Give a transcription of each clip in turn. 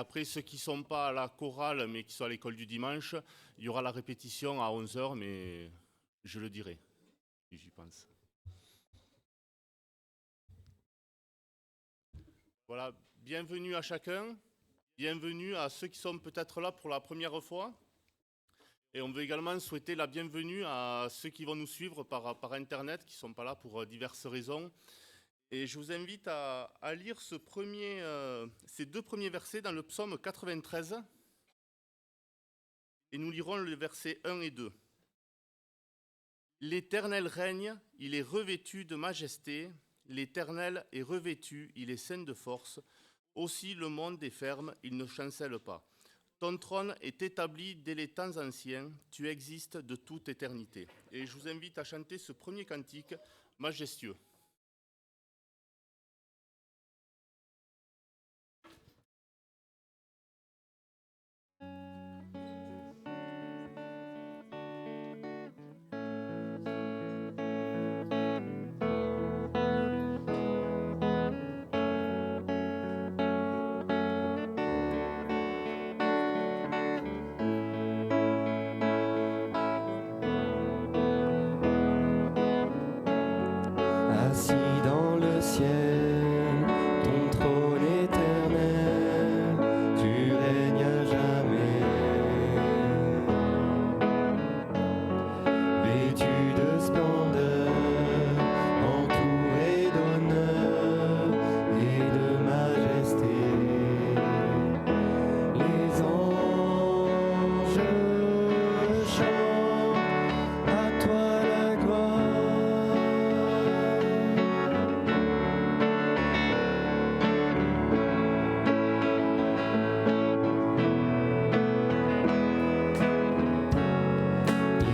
Après, ceux qui ne sont pas à la chorale, mais qui sont à l'école du dimanche, il y aura la répétition à 11 heures, mais je le dirai, si j'y pense. Voilà, bienvenue à chacun, bienvenue à ceux qui sont peut-être là pour la première fois. Et on veut également souhaiter la bienvenue à ceux qui vont nous suivre par Internet, qui ne sont pas là pour diverses raisons. Et je vous invite à lire ces deux premiers versets dans le psaume 93. Et nous lirons le verset 1 et 2. L'Éternel règne, il est revêtu de majesté. L'Éternel est revêtu, il est saint de force. Aussi le monde est ferme, il ne chancelle pas. Ton trône est établi dès les temps anciens, tu existes de toute éternité. Et je vous invite à chanter ce premier cantique majestueux. Assis dans le ciel, ton trône éternel, tu règnes à jamais. Vêtu de splendeur, entouré d'honneur et de majesté, les anges chantent à toi la gloire.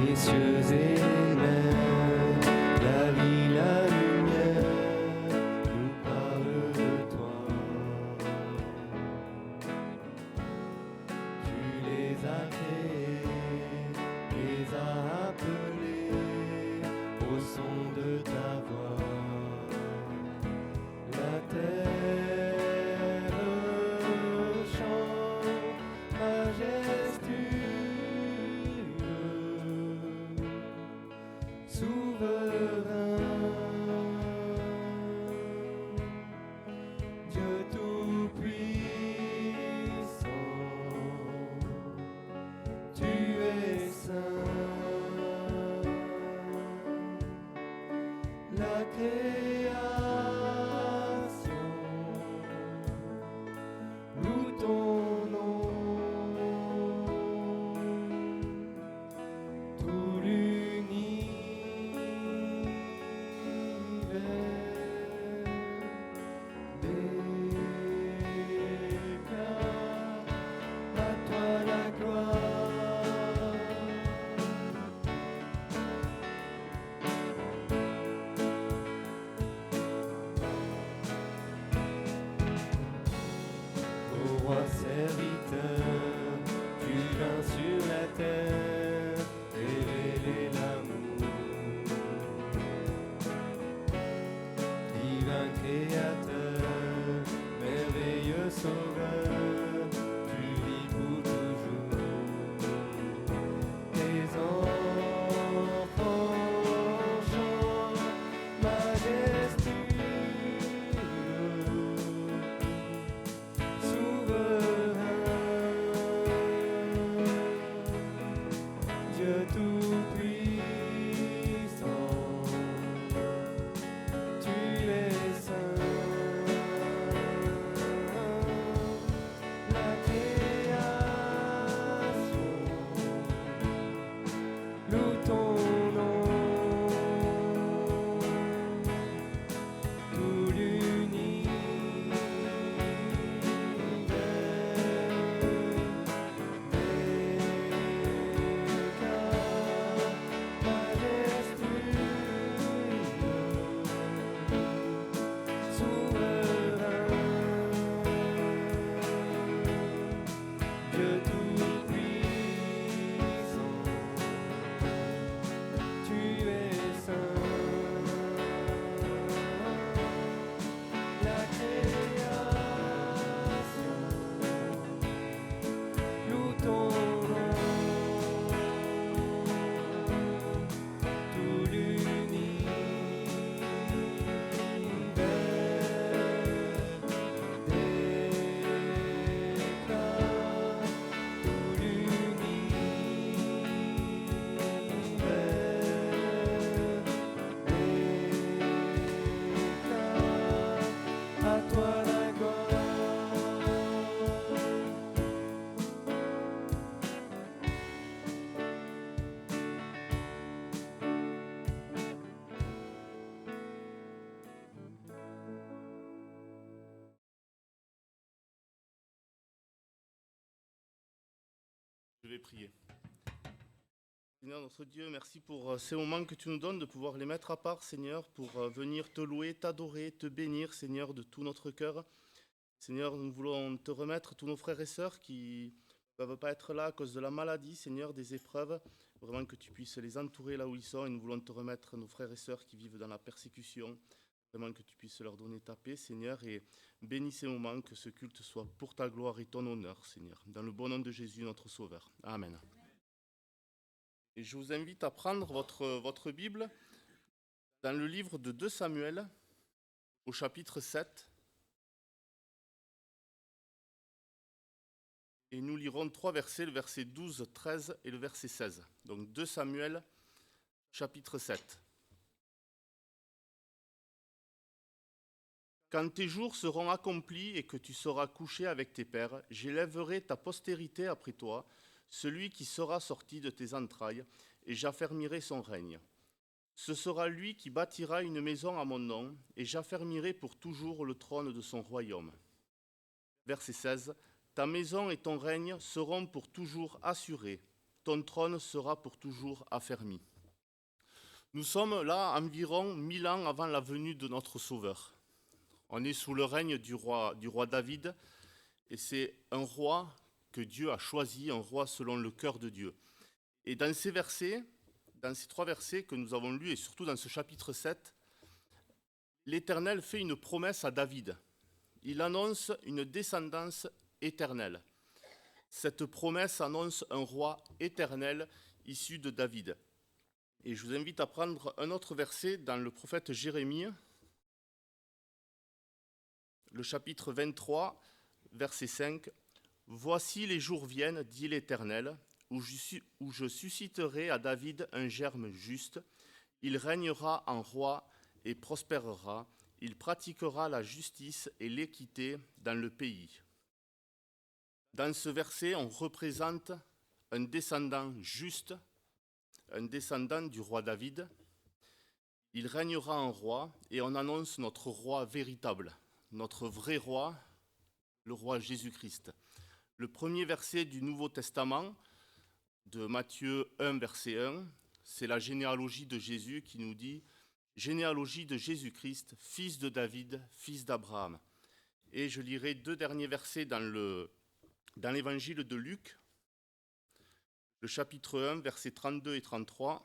Les cieux et les mers, la vie, la lumière, nous parlent de toi. Tu les as créés, les as appelés au son de ta voix. La terre chante majestueux, souverain, Dieu tout-puissant, tu es saint. La création loue ton nom, tout l'univers déclare à toi la gloire. Ô roi serviteur, tu vins sur la terre révéler l'amour. Divin créateur, merveilleux sauveur, tu vis pour toujours. Tes enfants chantent majestueux, souverain, Je vais prier. Seigneur notre Dieu, merci pour ces moments que tu nous donnes, de pouvoir les mettre à part, Seigneur, pour venir te louer, t'adorer, te bénir, Seigneur, de tout notre cœur. Seigneur, nous voulons te remettre tous nos frères et sœurs qui ne peuvent pas être là à cause de la maladie, Seigneur, des épreuves. Vraiment que tu puisses les entourer là où ils sont, et nous voulons te remettre nos frères et sœurs qui vivent dans la persécution. Vraiment que tu puisses leur donner ta paix, Seigneur, et bénis ces moments, que ce culte soit pour ta gloire et ton honneur, Seigneur. Dans le bon nom de Jésus, notre Sauveur. Amen. Et je vous invite à prendre votre Bible dans le livre de 2 Samuel, au chapitre 7. Et nous lirons 3 versets, le verset 12, 13 et le verset 16. Donc 2 Samuel, chapitre 7. Quand tes jours seront accomplis et que tu seras couché avec tes pères, j'élèverai ta postérité après toi, celui qui sera sorti de tes entrailles, et j'affermirai son règne. Ce sera lui qui bâtira une maison à mon nom, et j'affermirai pour toujours le trône de son royaume. Verset 16. Ta maison et ton règne seront pour toujours assurés, ton trône sera pour toujours affermi. Nous sommes là environ 1000 ans avant la venue de notre Sauveur. On est sous le règne du roi David, et c'est un roi que Dieu a choisi, un roi selon le cœur de Dieu. Et dans ces versets, dans ces 3 versets que nous avons lus, et surtout dans ce chapitre 7, l'Éternel fait une promesse à David. Il annonce une descendance éternelle. Cette promesse annonce un roi éternel issu de David. Et je vous invite à prendre un autre verset dans le prophète Jérémie, le chapitre 23, verset 5. « Voici les jours viennent, dit l'Éternel, où je susciterai à David un germe juste. Il régnera en roi et prospérera. Il pratiquera la justice et l'équité dans le pays. » Dans ce verset, on représente un descendant juste, un descendant du roi David. Il régnera en roi et on annonce notre roi véritable, notre vrai roi, le roi Jésus-Christ. Le premier verset du Nouveau Testament, de Matthieu 1, verset 1, c'est la généalogie de Jésus qui nous dit « Généalogie de Jésus-Christ, fils de David, fils d'Abraham ». Et je lirai 2 derniers versets dans l'évangile de Luc, le chapitre 1, versets 32 et 33.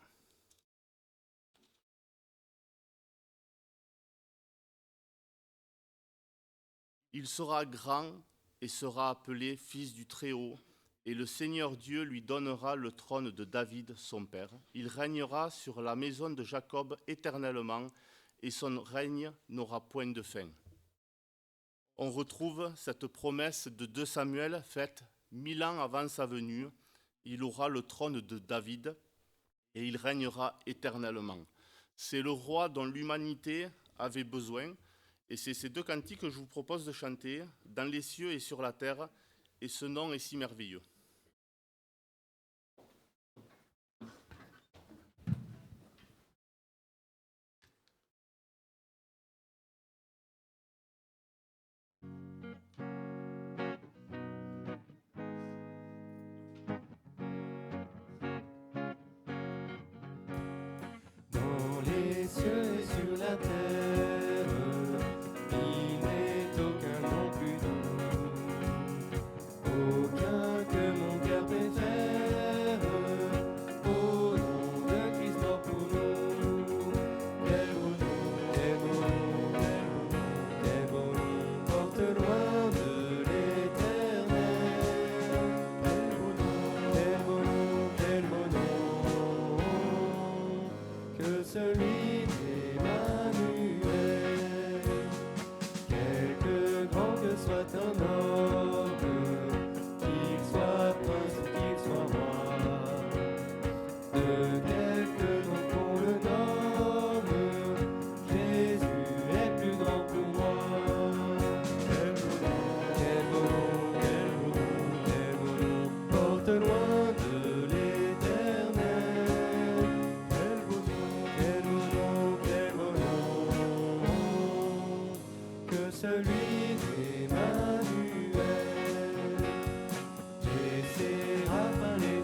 Il sera grand et sera appelé fils du Très-Haut, et le Seigneur Dieu lui donnera le trône de David, son père. Il régnera sur la maison de Jacob éternellement, et son règne n'aura point de fin. On retrouve cette promesse de 2 Samuel faite 1000 ans avant sa venue. Il aura le trône de David et il régnera éternellement. C'est le roi dont l'humanité avait besoin. Et c'est ces 2 cantiques que je vous propose de chanter, dans les cieux et sur la terre, et ce nom est si merveilleux. Dans les cieux et sur la terre, il n'est aucun nom plus doux, aucun que mon cœur préfère, au nom de Christ mort pour nous. Quel beau nom, quel beau nom, quel beau nom, quel beau nom, porte loin de l'éternel. Quel beau nom, quel beau nom, quel beau nom, que celui d'Emmanuel. Quelque grand que soit ton homme, qu'il soit prince ou qu'il soit roi, de quelque nom qu'on le nomme, Jésus est plus grand pour moi. Quel beau nom, quel beau nom, quel beau nom, quel beau nom, porte loin de l'éternel. Quel beau nom, quel beau nom, quel beau nom, que celui d'Emmanuel. Les séraphins, les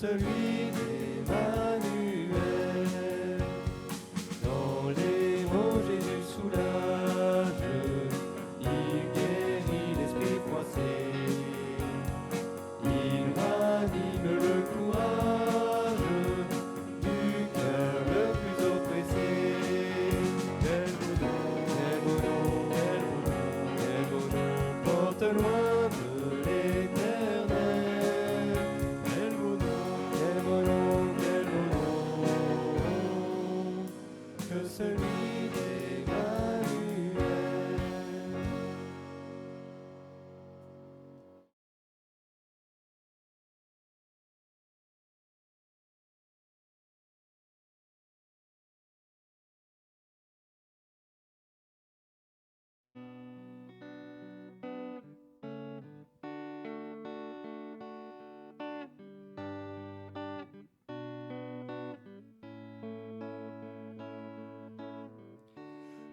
celui d'Emmanuel. Dans les mots Jésus soulage, il guérit l'esprit froissé, il ranime le courage du cœur le plus oppressé. Quel beau nom, quel beau nom, quel beau nom, quel beau nom, porte loin de l'Éternel. Quel beau nom, quel beau nom, quel beau nom, que celui d'Emmanuel.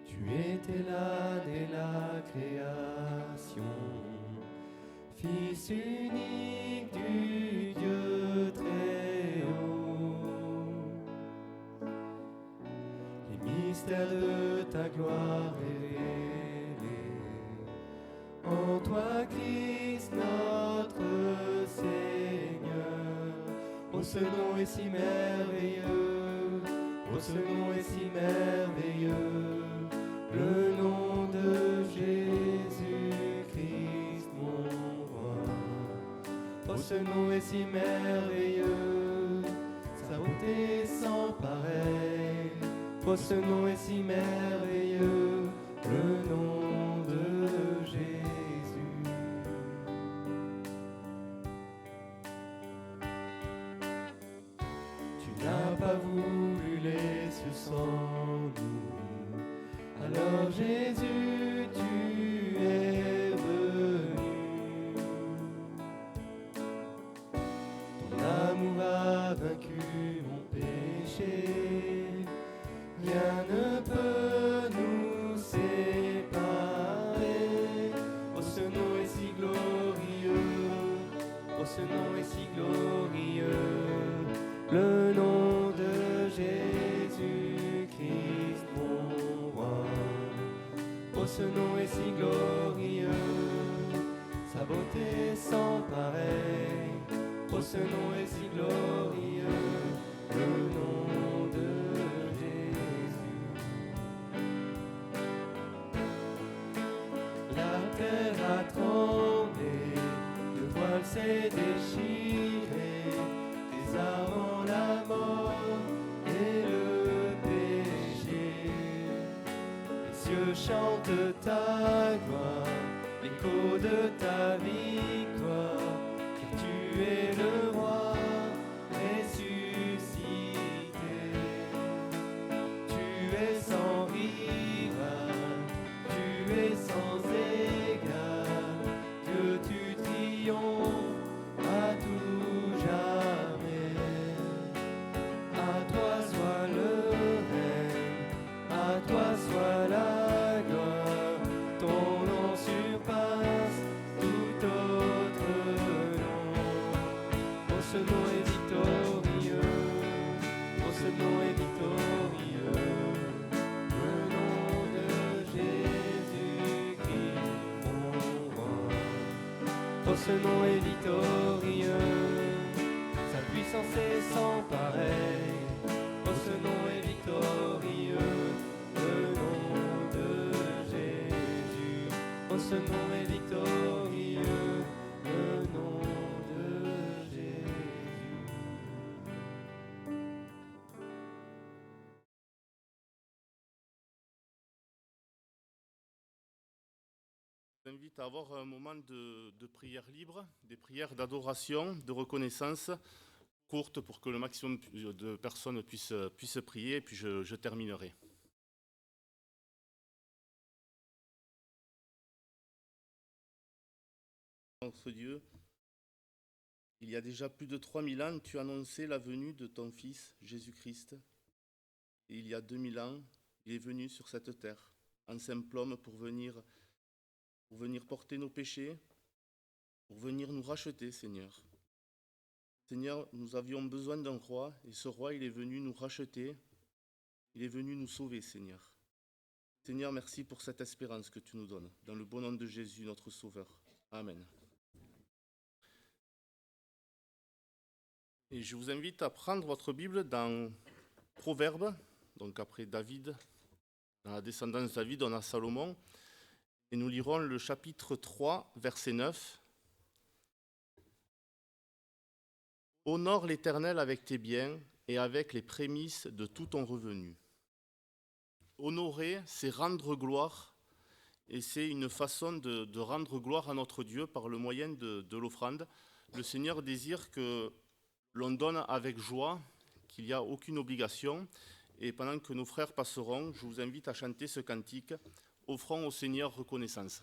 Tu étais là dès la création, Fils unique du Dieu très haut. Les mystères de ta gloire révélés, en toi Christ notre Seigneur. Oh, ce nom est si merveilleux, oh, ce nom est si merveilleux. Le nom de Jésus-Christ, mon roi. Oh, ce nom est si merveilleux, sa beauté sans pareil. Oh, ce nom est si merveilleux, le nom de Jésus. Tu n'as pas voulu laisser sans nous. Alors Jésus, tu es venu. Ton amour a vaincu mon péché. Rien ne peut nous séparer. Oh, ce nom est si glorieux. Oh, ce nom est si glorieux. Le nom de Jésus-Christ, mon roi. Oh, ce nom est si glorieux, sa beauté sans pareil. Oh, ce nom est si glorieux, le nom de Jésus. La terre a tremblé, le voile s'est déchiré, désarmant la mort et le péché. Les cieux chantent ta gloire, l'écho de ta victoire, car tu es le roi ressuscité. Tu es sans rival, tu es sans égal, que tu triomphes à tout jamais. À toi soit le règne, à toi soit la gloire, ton nom surpasse tout autre nom. Oh, ce nom est victorieux, oh, ce nom est victorieux, le nom de Jésus-Christ, mon roi. Oh, ce nom est victorieux, sa puissance est sans pareil. Oh, ce nom est victorieux, le nom de Jésus. Oh, ce nom est victorieux, le nom de Jésus. Je vous invite à avoir un moment de prière libre, des prières d'adoration, de reconnaissance, courtes pour que le maximum de personnes puissent prier, et puis je terminerai. Notre Dieu, il y a déjà plus de 3000 ans, tu annonçais la venue de ton Fils, Jésus-Christ. Et il y a 2000 ans, il est venu sur cette terre, en simple homme, pour venir porter nos péchés, pour venir nous racheter, Seigneur. Seigneur, nous avions besoin d'un roi, et ce roi, il est venu nous racheter, il est venu nous sauver, Seigneur. Seigneur, merci pour cette espérance que tu nous donnes, dans le bon nom de Jésus, notre Sauveur. Amen. Et je vous invite à prendre votre Bible dans Proverbes, donc après David, dans la descendance de David, on a Salomon, et nous lirons le chapitre 3, verset 9. Honore l'Éternel avec tes biens et avec les prémices de tout ton revenu. Honorer, c'est rendre gloire, et c'est une façon de rendre gloire à notre Dieu par le moyen de l'offrande. Le Seigneur désire que l'on donne avec joie, qu'il n'y a aucune obligation. Et pendant que nos frères passeront, je vous invite à chanter ce cantique, offrant au Seigneur reconnaissance.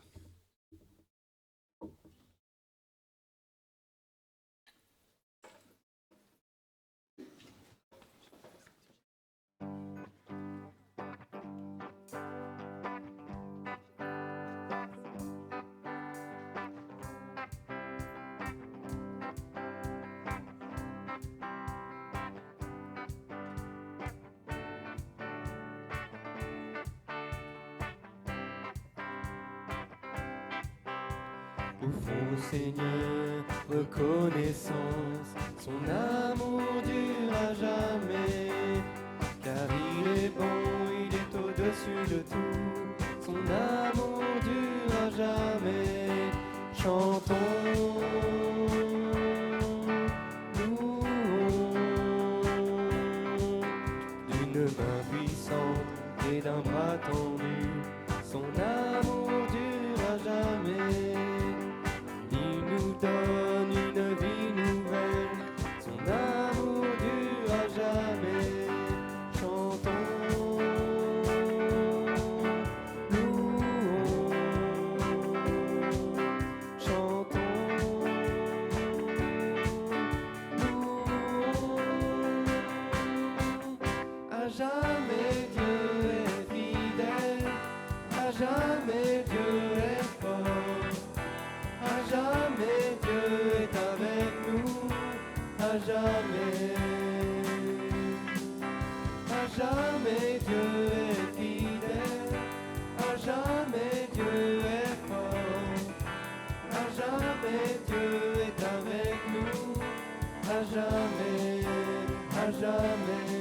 Offrons au Seigneur reconnaissance, son amour dure à jamais, car il est bon, il est au-dessus de tout, son amour dure à jamais. Chantons, louons, d'une main puissante et d'un bras tendu, son amour dure à jamais. Il nous donne une vie nouvelle, son amour dure à jamais. Chantons, louons, chantons, louons. À jamais Dieu est fidèle, à jamais Dieu est fort. À jamais Dieu est avec nous, à jamais. À jamais Dieu est fidèle, à jamais Dieu est fort. À jamais Dieu est avec nous, à jamais, à jamais,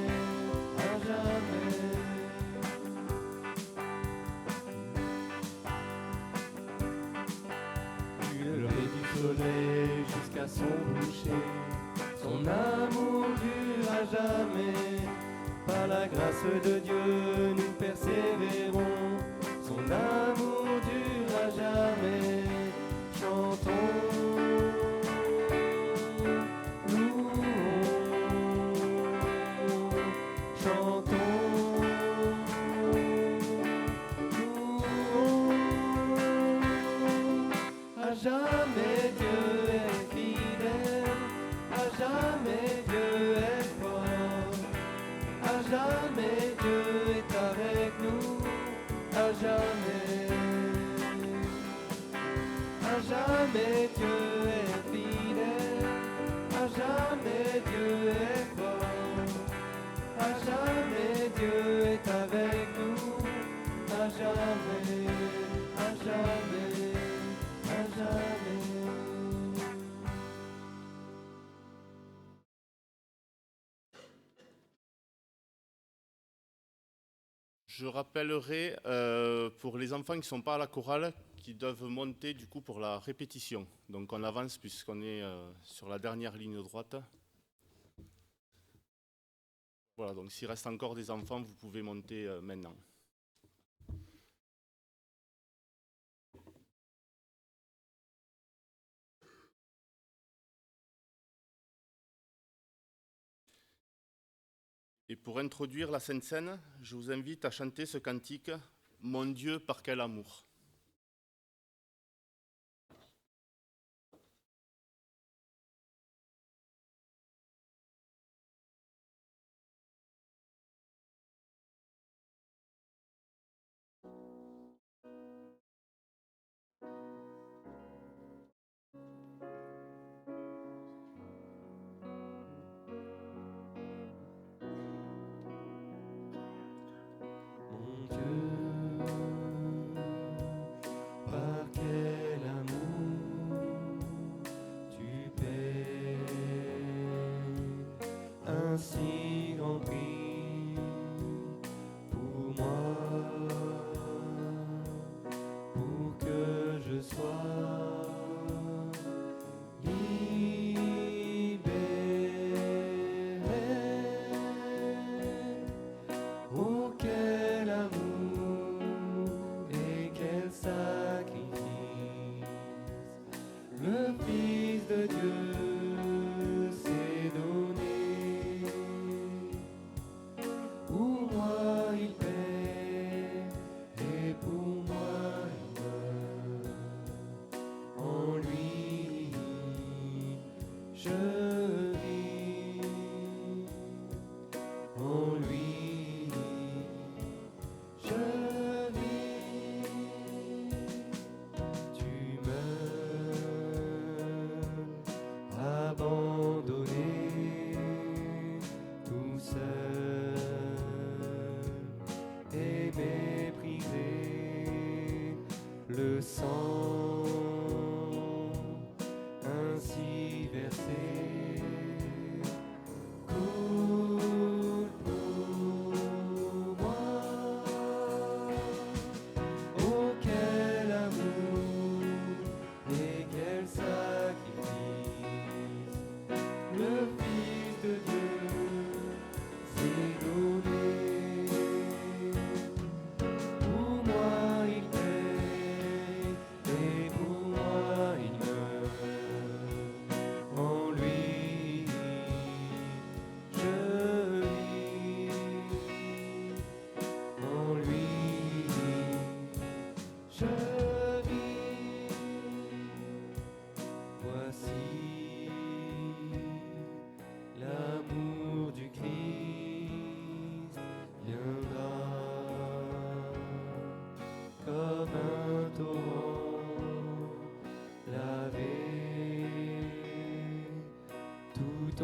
à jamais. Du lever du soleil jusqu'à son coucher, son amour dure à jamais. Par la grâce de Dieu, nous persévérons, son amour dure à jamais. Chantons, louons, chantons, louons. À jamais Dieu est fidèle, à jamais Dieu est fort, à jamais Dieu est avec nous, à jamais. À jamais Dieu est fidèle, à jamais Dieu est fort, à jamais Dieu est avec nous, à jamais, à jamais, à jamais. Je rappellerai pour les enfants qui ne sont pas à la chorale, qui doivent monter du coup pour la répétition. Donc on avance puisqu'on est sur la dernière ligne droite. Voilà, donc s'il reste encore des enfants, vous pouvez monter maintenant. Et pour introduire la Sainte Seine, je vous invite à chanter ce cantique « Mon Dieu, par quel amour ».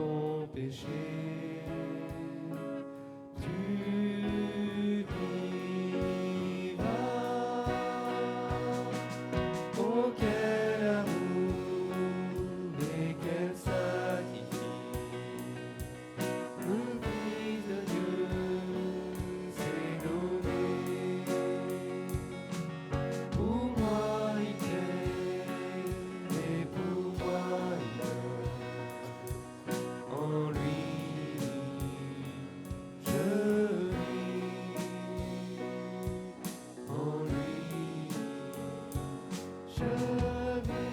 mon péché. Tu vivras. Oh, quel amour et quel sacrifice. Le Fils de Dieu s'est donné. Pour moi il paie, et pour moi il meurt. En lui je vis. En lui je vis.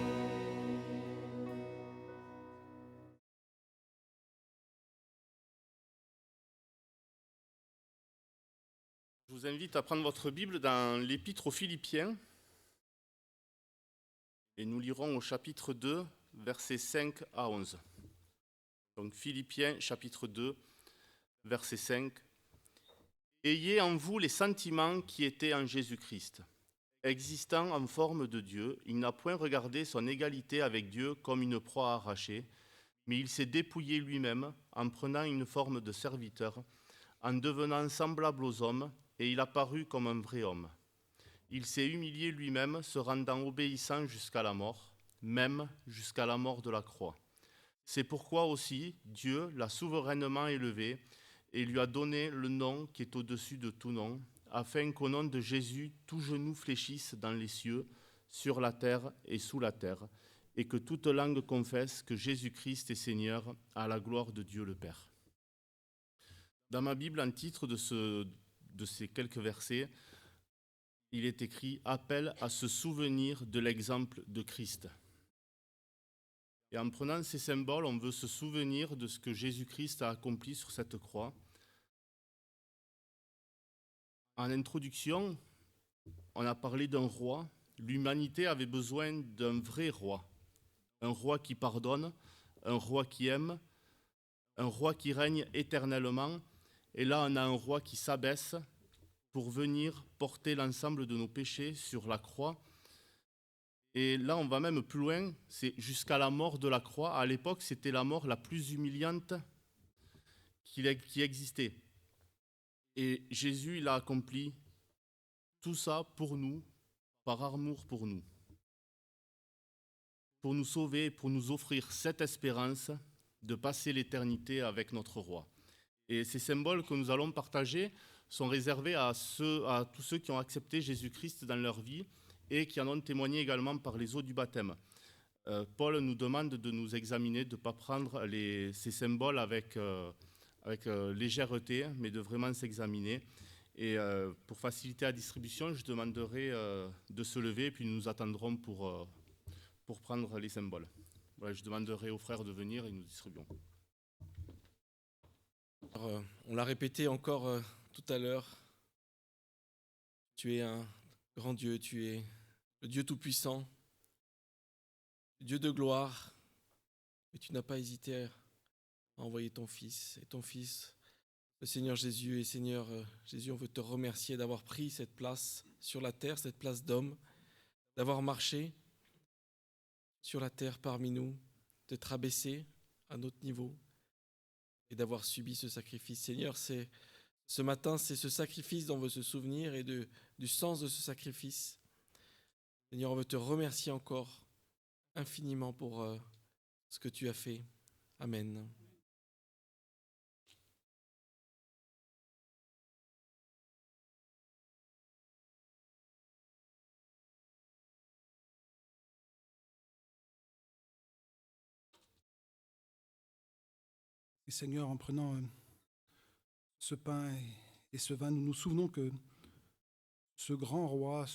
Je vous invite à prendre votre Bible dans l'Épître aux Philippiens et nous lirons au chapitre 2, versets 5 à 11. Donc Philippiens, chapitre 2, verset 5. Ayez en vous les sentiments qui étaient en Jésus-Christ. Existant en forme de Dieu, il n'a point regardé son égalité avec Dieu comme une proie arrachée, mais il s'est dépouillé lui-même en prenant une forme de serviteur, en devenant semblable aux hommes, et il apparut comme un vrai homme. Il s'est humilié lui-même, se rendant obéissant jusqu'à la mort, même jusqu'à la mort de la croix. C'est pourquoi aussi Dieu l'a souverainement élevé et lui a donné le nom qui est au-dessus de tout nom, afin qu'au nom de Jésus, tout genou fléchisse dans les cieux, sur la terre et sous la terre, et que toute langue confesse que Jésus-Christ est Seigneur, à la gloire de Dieu le Père. Dans ma Bible, en titre de ces quelques versets, il est écrit « Appel à se souvenir de l'exemple de Christ ». Et en prenant ces symboles, on veut se souvenir de ce que Jésus-Christ a accompli sur cette croix. En introduction, on a parlé d'un roi. L'humanité avait besoin d'un vrai roi. Un roi qui pardonne, un roi qui aime, un roi qui règne éternellement. Et là, on a un roi qui s'abaisse pour venir porter l'ensemble de nos péchés sur la croix. Et là, on va même plus loin, c'est jusqu'à la mort de la croix. À l'époque, c'était la mort la plus humiliante qui existait. Et Jésus, il a accompli tout ça pour nous, par amour pour nous sauver, pour nous offrir cette espérance de passer l'éternité avec notre roi. Et ces symboles que nous allons partager sont réservés à tous ceux qui ont accepté Jésus-Christ dans leur vie et qui en ont témoigné également par les eaux du baptême. Paul nous demande de nous examiner, de ne pas prendre ces symboles avec légèreté, mais de vraiment s'examiner. Et pour faciliter la distribution, je demanderai de se lever, et puis nous attendrons pour prendre les symboles. Voilà, je demanderai aux frères de venir et nous distribuons. Alors, on l'a répété encore tout à l'heure, tu es un grand Dieu, tu es le Dieu tout-puissant, le Dieu de gloire, et tu n'as pas hésité à envoyer ton Fils. Et ton Fils, le Seigneur Jésus, et Seigneur Jésus, on veut te remercier d'avoir pris cette place sur la terre, cette place d'homme, d'avoir marché sur la terre parmi nous, d'être abaissé à notre niveau et d'avoir subi ce sacrifice. Seigneur, ce matin, c'est ce sacrifice dont on veut se souvenir et du sens de ce sacrifice. Seigneur, on veut te remercier encore infiniment pour ce que tu as fait. Amen. Et Seigneur, en prenant ce pain et ce vin, nous nous souvenons que ce grand roi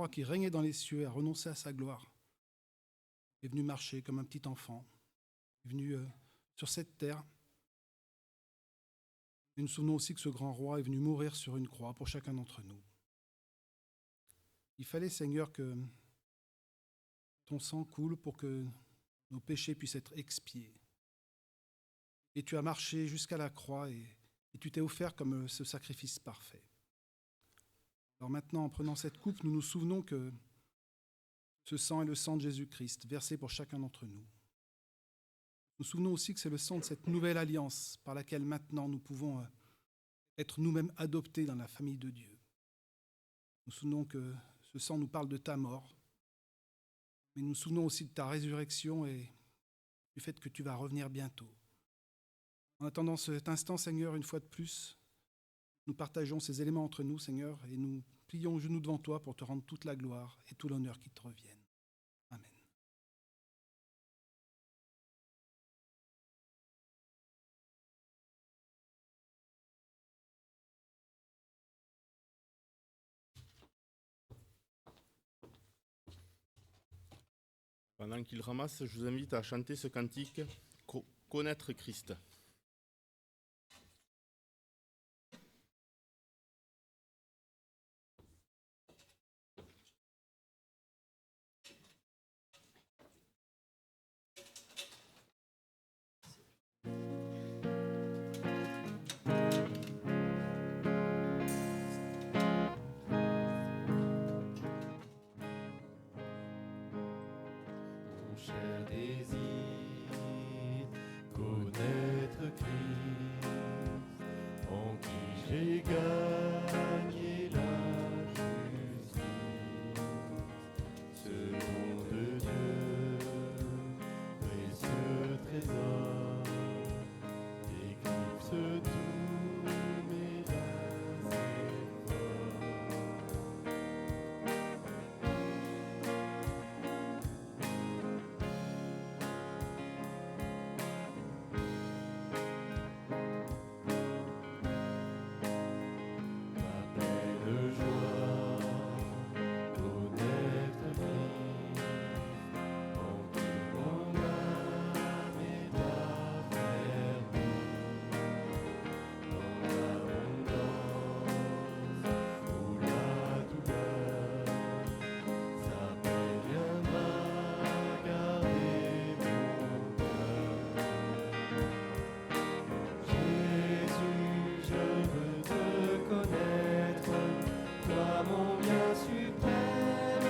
qui régnait dans les cieux, a renoncé à sa gloire, est venu marcher comme un petit enfant, est venu sur cette terre. Et nous nous souvenons aussi que ce grand roi est venu mourir sur une croix pour chacun d'entre nous. Il fallait, Seigneur, que ton sang coule pour que nos péchés puissent être expiés. Et tu as marché jusqu'à la croix et tu t'es offert comme ce sacrifice parfait. Alors maintenant, en prenant cette coupe, nous nous souvenons que ce sang est le sang de Jésus-Christ, versé pour chacun d'entre nous. Nous souvenons aussi que c'est le sang de cette nouvelle alliance par laquelle maintenant nous pouvons être nous-mêmes adoptés dans la famille de Dieu. Nous souvenons que ce sang nous parle de ta mort, mais nous souvenons aussi de ta résurrection et du fait que tu vas revenir bientôt. En attendant cet instant, Seigneur, une fois de plus, nous partageons ces éléments entre nous, Seigneur, et nous plions aux genoux devant toi pour te rendre toute la gloire et tout l'honneur qui te reviennent. Amen. Pendant qu'il ramasse, je vous invite à chanter ce cantique « Connaître Christ ». Mon cher désir, connaître Christ, en qui j'ai gagné la justice, ce don de Dieu, précieux trésor, éclipse tous mes vains efforts. Ma belle joie, connaître Christ, en qui mon âme est affermie, dans l'abondance ou la douleur, sa paix viendra garder mon cœur. Jésus, je veux te connaître, toi mon bien suprême,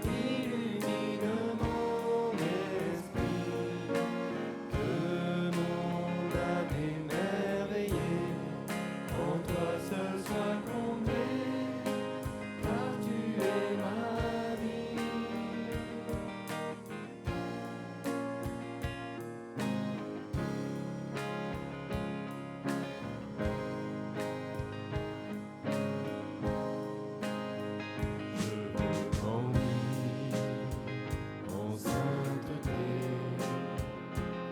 illumine mon esprit, que mon âme émerveillée, en toi seul soit comblée, car tu es ma vie. Je veux grandir en sainteté,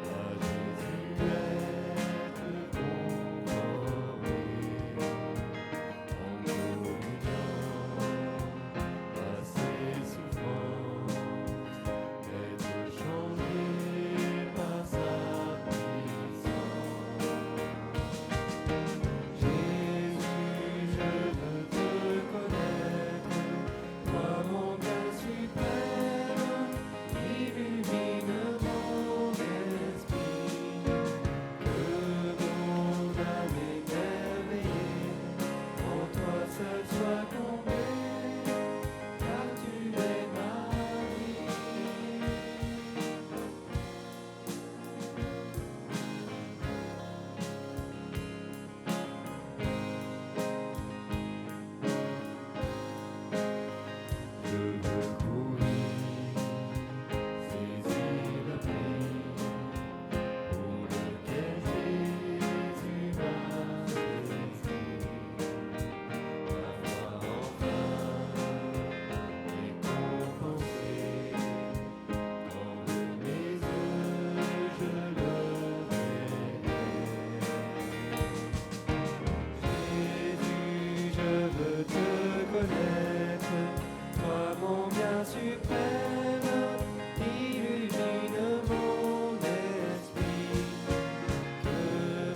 à Jésus être conformé, en communion à ses souffrances, être changé par sa puissance. Jésus, je veux te connaître, toi mon bien suprême, illumine mon esprit, que mon âme émerveillée, en toi seul soit comblée, car tu es ma vie. Je veux courir, saisir le prix pour lequel Jésus m'a saisi, avoir enfin récompensé, quand de mes yeux je le verrai. Jésus, je veux te connaître, toi mon bien suprême, illumine mon esprit, que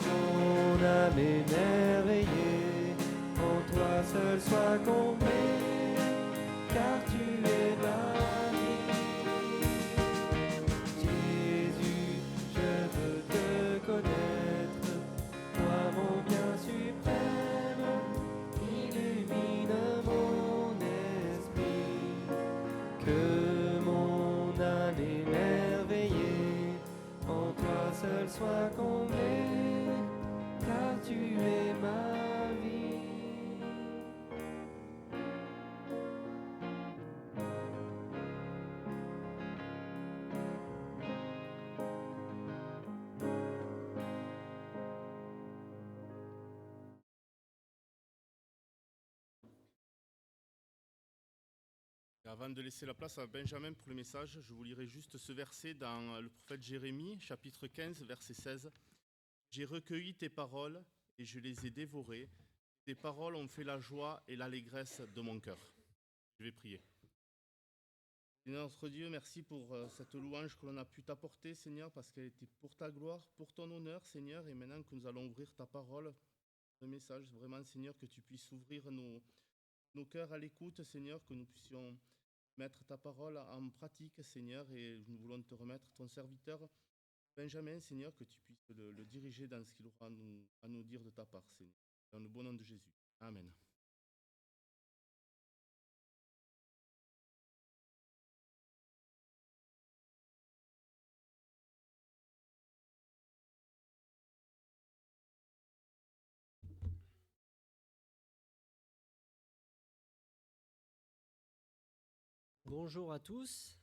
mon âme émerveillée, en toi seul soit comblée, car tu es ma vie. Jésus, je veux te connaître, toi mon bien suprême, illumine mon esprit, que mon âme émerveillée, en toi combler, car tu es ma vie. Et avant de laisser la place à Benjamin pour le message, je vous lirai juste ce verset dans le prophète Jérémie, chapitre 15, verset 16. « J'ai recueilli tes paroles et je les ai dévorées. Tes paroles ont fait la joie et l'allégresse de mon cœur. » Je vais prier. Seigneur notre Dieu, merci pour cette louange que l'on a pu t'apporter, Seigneur, parce qu'elle était pour ta gloire, pour ton honneur, Seigneur. Et maintenant que nous allons ouvrir ta parole, le message, vraiment, Seigneur, que tu puisses ouvrir nos cœurs à l'écoute, Seigneur, que nous puissions mettre ta parole en pratique, Seigneur, et nous voulons te remettre ton serviteur, Benjamin, Seigneur, que tu puisses le diriger dans ce qu'il aura à nous dire de ta part, Seigneur. Dans le bon nom de Jésus. Amen. Bonjour à tous.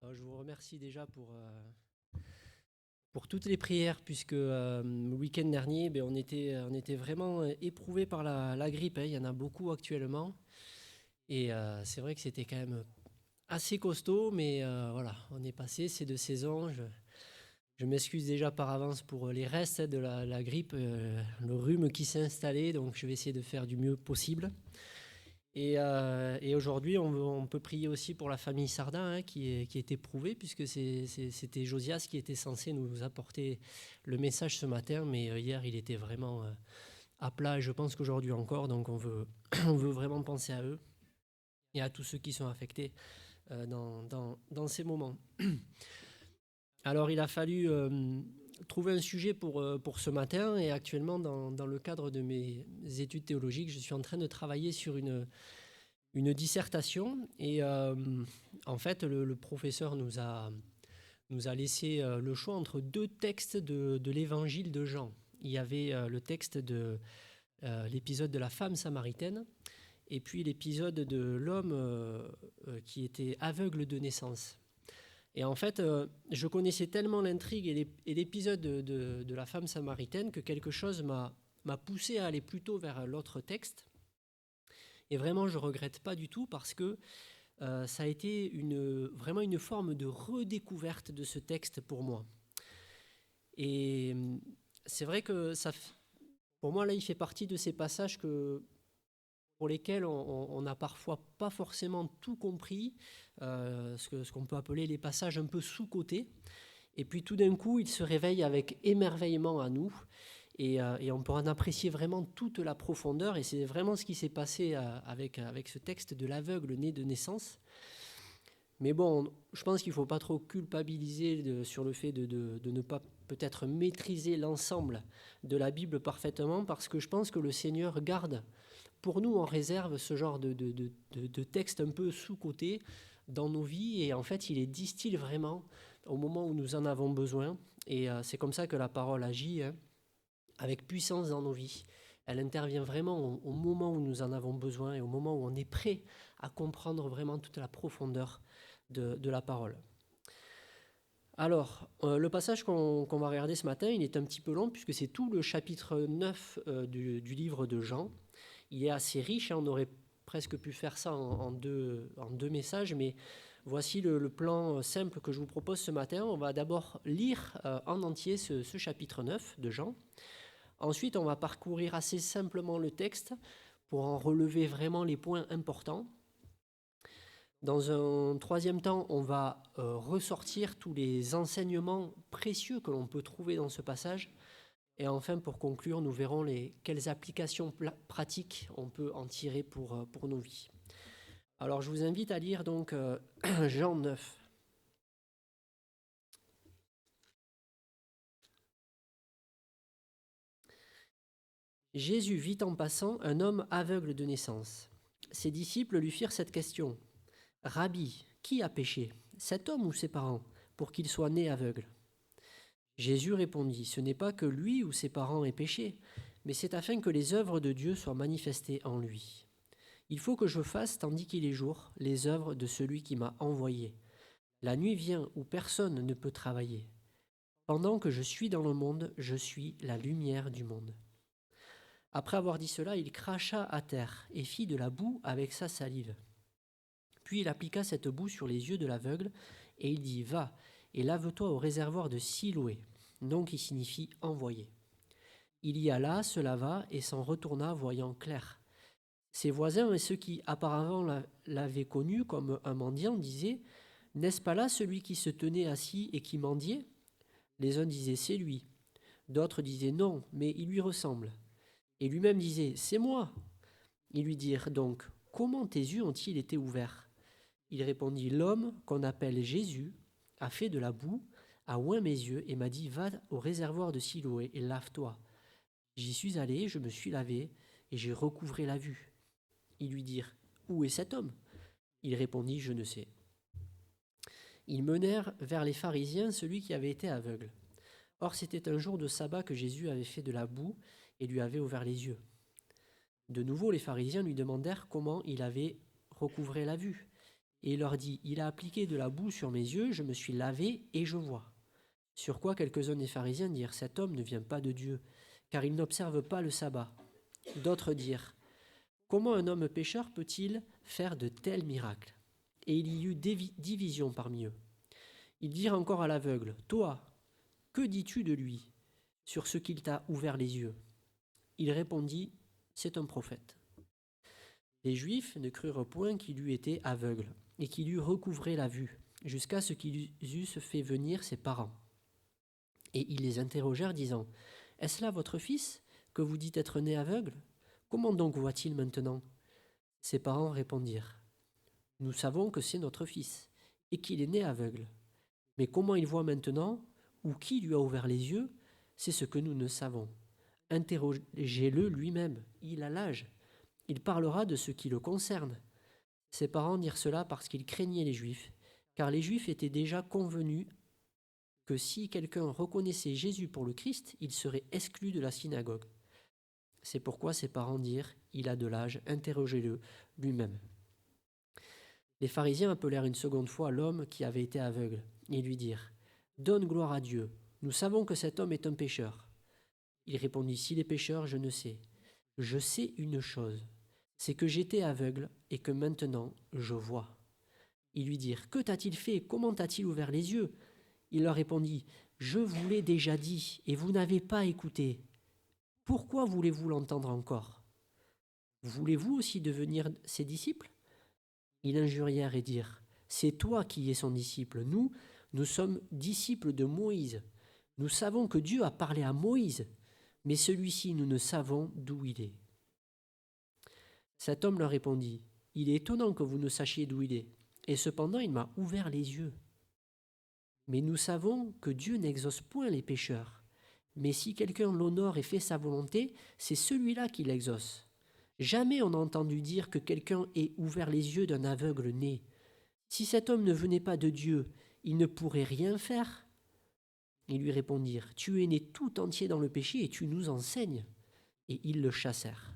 Je vous remercie déjà pour toutes les prières, puisque le week-end dernier, on était vraiment éprouvés par la grippe. Il y en a beaucoup actuellement. Et c'est vrai que c'était quand même assez costaud, mais voilà, on est passé ces 2 saisons. Je m'excuse déjà par avance pour les restes de la grippe, le rhume qui s'est installé, donc je vais essayer de faire du mieux possible. Et aujourd'hui, on peut prier aussi pour la famille Sardin, qui est éprouvée, puisque c'était Josias qui était censé nous apporter le message ce matin, mais hier, il était vraiment à plat, et je pense qu'aujourd'hui encore, donc on veut vraiment penser à eux et à tous ceux qui sont affectés dans ces moments. Alors, il a fallu trouver un sujet pour ce matin, et actuellement, dans le cadre de mes études théologiques, je suis en train de travailler sur une dissertation, et en fait, le professeur nous a laissé le choix entre 2 textes de l'évangile de Jean. Il y avait le texte de l'épisode de la femme samaritaine, et puis l'épisode de l'homme qui était aveugle de naissance. Et en fait, je connaissais tellement l'intrigue et l'épisode de la femme samaritaine que quelque chose m'a poussé à aller plutôt vers l'autre texte. Et vraiment, je ne regrette pas du tout, parce que ça a été vraiment une forme de redécouverte de ce texte pour moi. Et c'est vrai que pour moi, là, il fait partie de ces passages pour lesquels on n'a parfois pas forcément tout compris, ce qu'on peut appeler les passages un peu sous-cotés. Et puis tout d'un coup, il se réveille avec émerveillement à nous, et on peut en apprécier vraiment toute la profondeur. Et c'est vraiment ce qui s'est passé avec ce texte de l'aveugle né de naissance. Mais bon, je pense qu'il ne faut pas trop culpabiliser sur le fait de ne pas peut-être maîtriser l'ensemble de la Bible parfaitement, parce que je pense que le Seigneur garde pour nous en réserve ce genre de texte un peu sous-coté dans nos vies, et en fait il les distille vraiment au moment où nous en avons besoin, et c'est comme ça que la parole agit, avec puissance dans nos vies. Elle intervient vraiment au moment où nous en avons besoin, et au moment où on est prêt à comprendre vraiment toute la profondeur de la parole. Alors, le passage qu'on va regarder ce matin, il est un petit peu long, puisque c'est tout le chapitre 9 du livre de Jean. Il est assez riche, on aurait presque pu faire ça en deux messages, mais voici le plan simple que je vous propose ce matin. On va d'abord lire en entier ce chapitre 9 de Jean. Ensuite, on va parcourir assez simplement le texte pour en relever vraiment les points importants. Dans un troisième temps, on va ressortir tous les enseignements précieux que l'on peut trouver dans ce passage. Et enfin, pour conclure, nous verrons quelles applications pratiques on peut en tirer pour nos vies. Alors, je vous invite à lire donc Jean 9. Jésus vit en passant un homme aveugle de naissance. Ses disciples lui firent cette question. « Rabbi, qui a péché, cet homme ou ses parents, pour qu'il soit né aveugle. Jésus répondit, ce n'est pas que lui ou ses parents aient péché, mais c'est afin que les œuvres de Dieu soient manifestées en lui. Il faut que je fasse, tandis qu'il est jour, les œuvres de celui qui m'a envoyé. La nuit vient où personne ne peut travailler. Pendant que je suis dans le monde, je suis la lumière du monde. Après avoir dit cela, il cracha à terre et fit de la boue avec sa salive. Puis il appliqua cette boue sur les yeux de l'aveugle et il dit « Va et lave-toi au réservoir de Siloé », nom qui signifie « envoyé ». Il y alla, se lava et s'en retourna voyant clair. Ses voisins et ceux qui auparavant l'avaient connu comme un mendiant disaient « N'est-ce pas là celui qui se tenait assis et qui mendiait ?» Les uns disaient « C'est lui ». D'autres disaient « Non, mais il lui ressemble ». Et lui-même disait « C'est moi ». Ils lui dirent donc « Comment tes yeux ont-ils été ouverts ?» Il répondit « L'homme qu'on appelle Jésus a fait de la boue, a oint mes yeux et m'a dit « Va au réservoir de Siloé et lave-toi ». J'y suis allé, je me suis lavé et j'ai recouvré la vue. Ils lui dirent « Où est cet homme ?» Il répondit « Je ne sais ». Ils menèrent vers les pharisiens celui qui avait été aveugle. Or c'était un jour de sabbat que Jésus avait fait de la boue et lui avait ouvert les yeux. De nouveau les pharisiens lui demandèrent comment il avait recouvré la vue. Et il leur dit « Il a appliqué de la boue sur mes yeux, je me suis lavé et je vois ». Sur quoi quelques-uns des pharisiens dirent « Cet homme ne vient pas de Dieu, car il n'observe pas le sabbat ». D'autres dirent « Comment un homme pécheur peut-il faire de tels miracles ?» Et il y eut division parmi eux. Ils dirent encore à l'aveugle « Toi, que dis-tu de lui, sur ce qu'il t'a ouvert les yeux ?» Il répondit « C'est un prophète ». Les Juifs ne crurent point qu'il eût été aveugle et qu'il eût recouvré la vue, jusqu'à ce qu'ils eussent fait venir ses parents. Et ils les interrogèrent, disant « Est-ce là votre fils, que vous dites être né aveugle ? Comment donc voit-il maintenant ?» Ses parents répondirent « Nous savons que c'est notre fils, et qu'il est né aveugle. Mais comment il voit maintenant, ou qui lui a ouvert les yeux, c'est ce que nous ne savons. Interrogez-le lui-même, il a l'âge. Il parlera de ce qui le concerne. » Ses parents dirent cela parce qu'ils craignaient les Juifs, car les Juifs étaient déjà convenus que si quelqu'un reconnaissait Jésus pour le Christ, il serait exclu de la synagogue. C'est pourquoi ses parents dirent « Il a de l'âge, interrogez-le lui-même. » Les pharisiens appelèrent une seconde fois l'homme qui avait été aveugle et lui dirent « Donne gloire à Dieu, nous savons que cet homme est un pécheur. » Il répondit « S'il est pécheur, je ne sais. Je sais une chose, c'est que j'étais aveugle et que maintenant je vois. » Ils lui dirent « Que t'a-t-il fait? Comment t'a-t-il ouvert les yeux ?» Il leur répondit « Je vous l'ai déjà dit et vous n'avez pas écouté. Pourquoi voulez-vous l'entendre encore? Voulez-vous aussi devenir ses disciples ?» Ils injurièrent et dirent « C'est toi qui es son disciple. Nous sommes disciples de Moïse. Nous savons que Dieu a parlé à Moïse, mais celui-ci, nous ne savons d'où il est. » Cet homme leur répondit « Il est étonnant que vous ne sachiez d'où il est, et cependant il m'a ouvert les yeux. Mais nous savons que Dieu n'exauce point les pécheurs. Mais si quelqu'un l'honore et fait sa volonté, c'est celui-là qui l'exauce. Jamais on n'a entendu dire que quelqu'un ait ouvert les yeux d'un aveugle né. Si cet homme ne venait pas de Dieu, il ne pourrait rien faire. » Ils lui répondirent « Tu es né tout entier dans le péché et tu nous enseignes. » Et ils le chassèrent.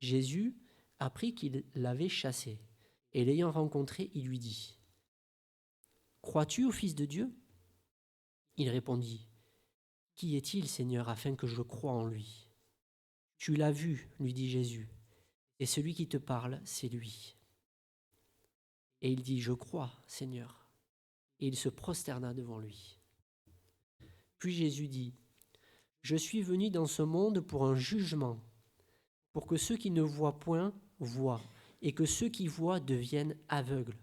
Jésus apprit qu'il l'avait chassé, et l'ayant rencontré, il lui dit « Crois-tu au Fils de Dieu ?» Il répondit « Qui est-il, Seigneur, afin que je croie en lui ?» « Tu l'as vu, lui dit Jésus, et celui qui te parle, c'est lui. » Et il dit « Je crois, Seigneur. » Et il se prosterna devant lui. Puis Jésus dit « Je suis venu dans ce monde pour un jugement, pour que ceux qui ne voient point voient, et que ceux qui voient deviennent aveugles. »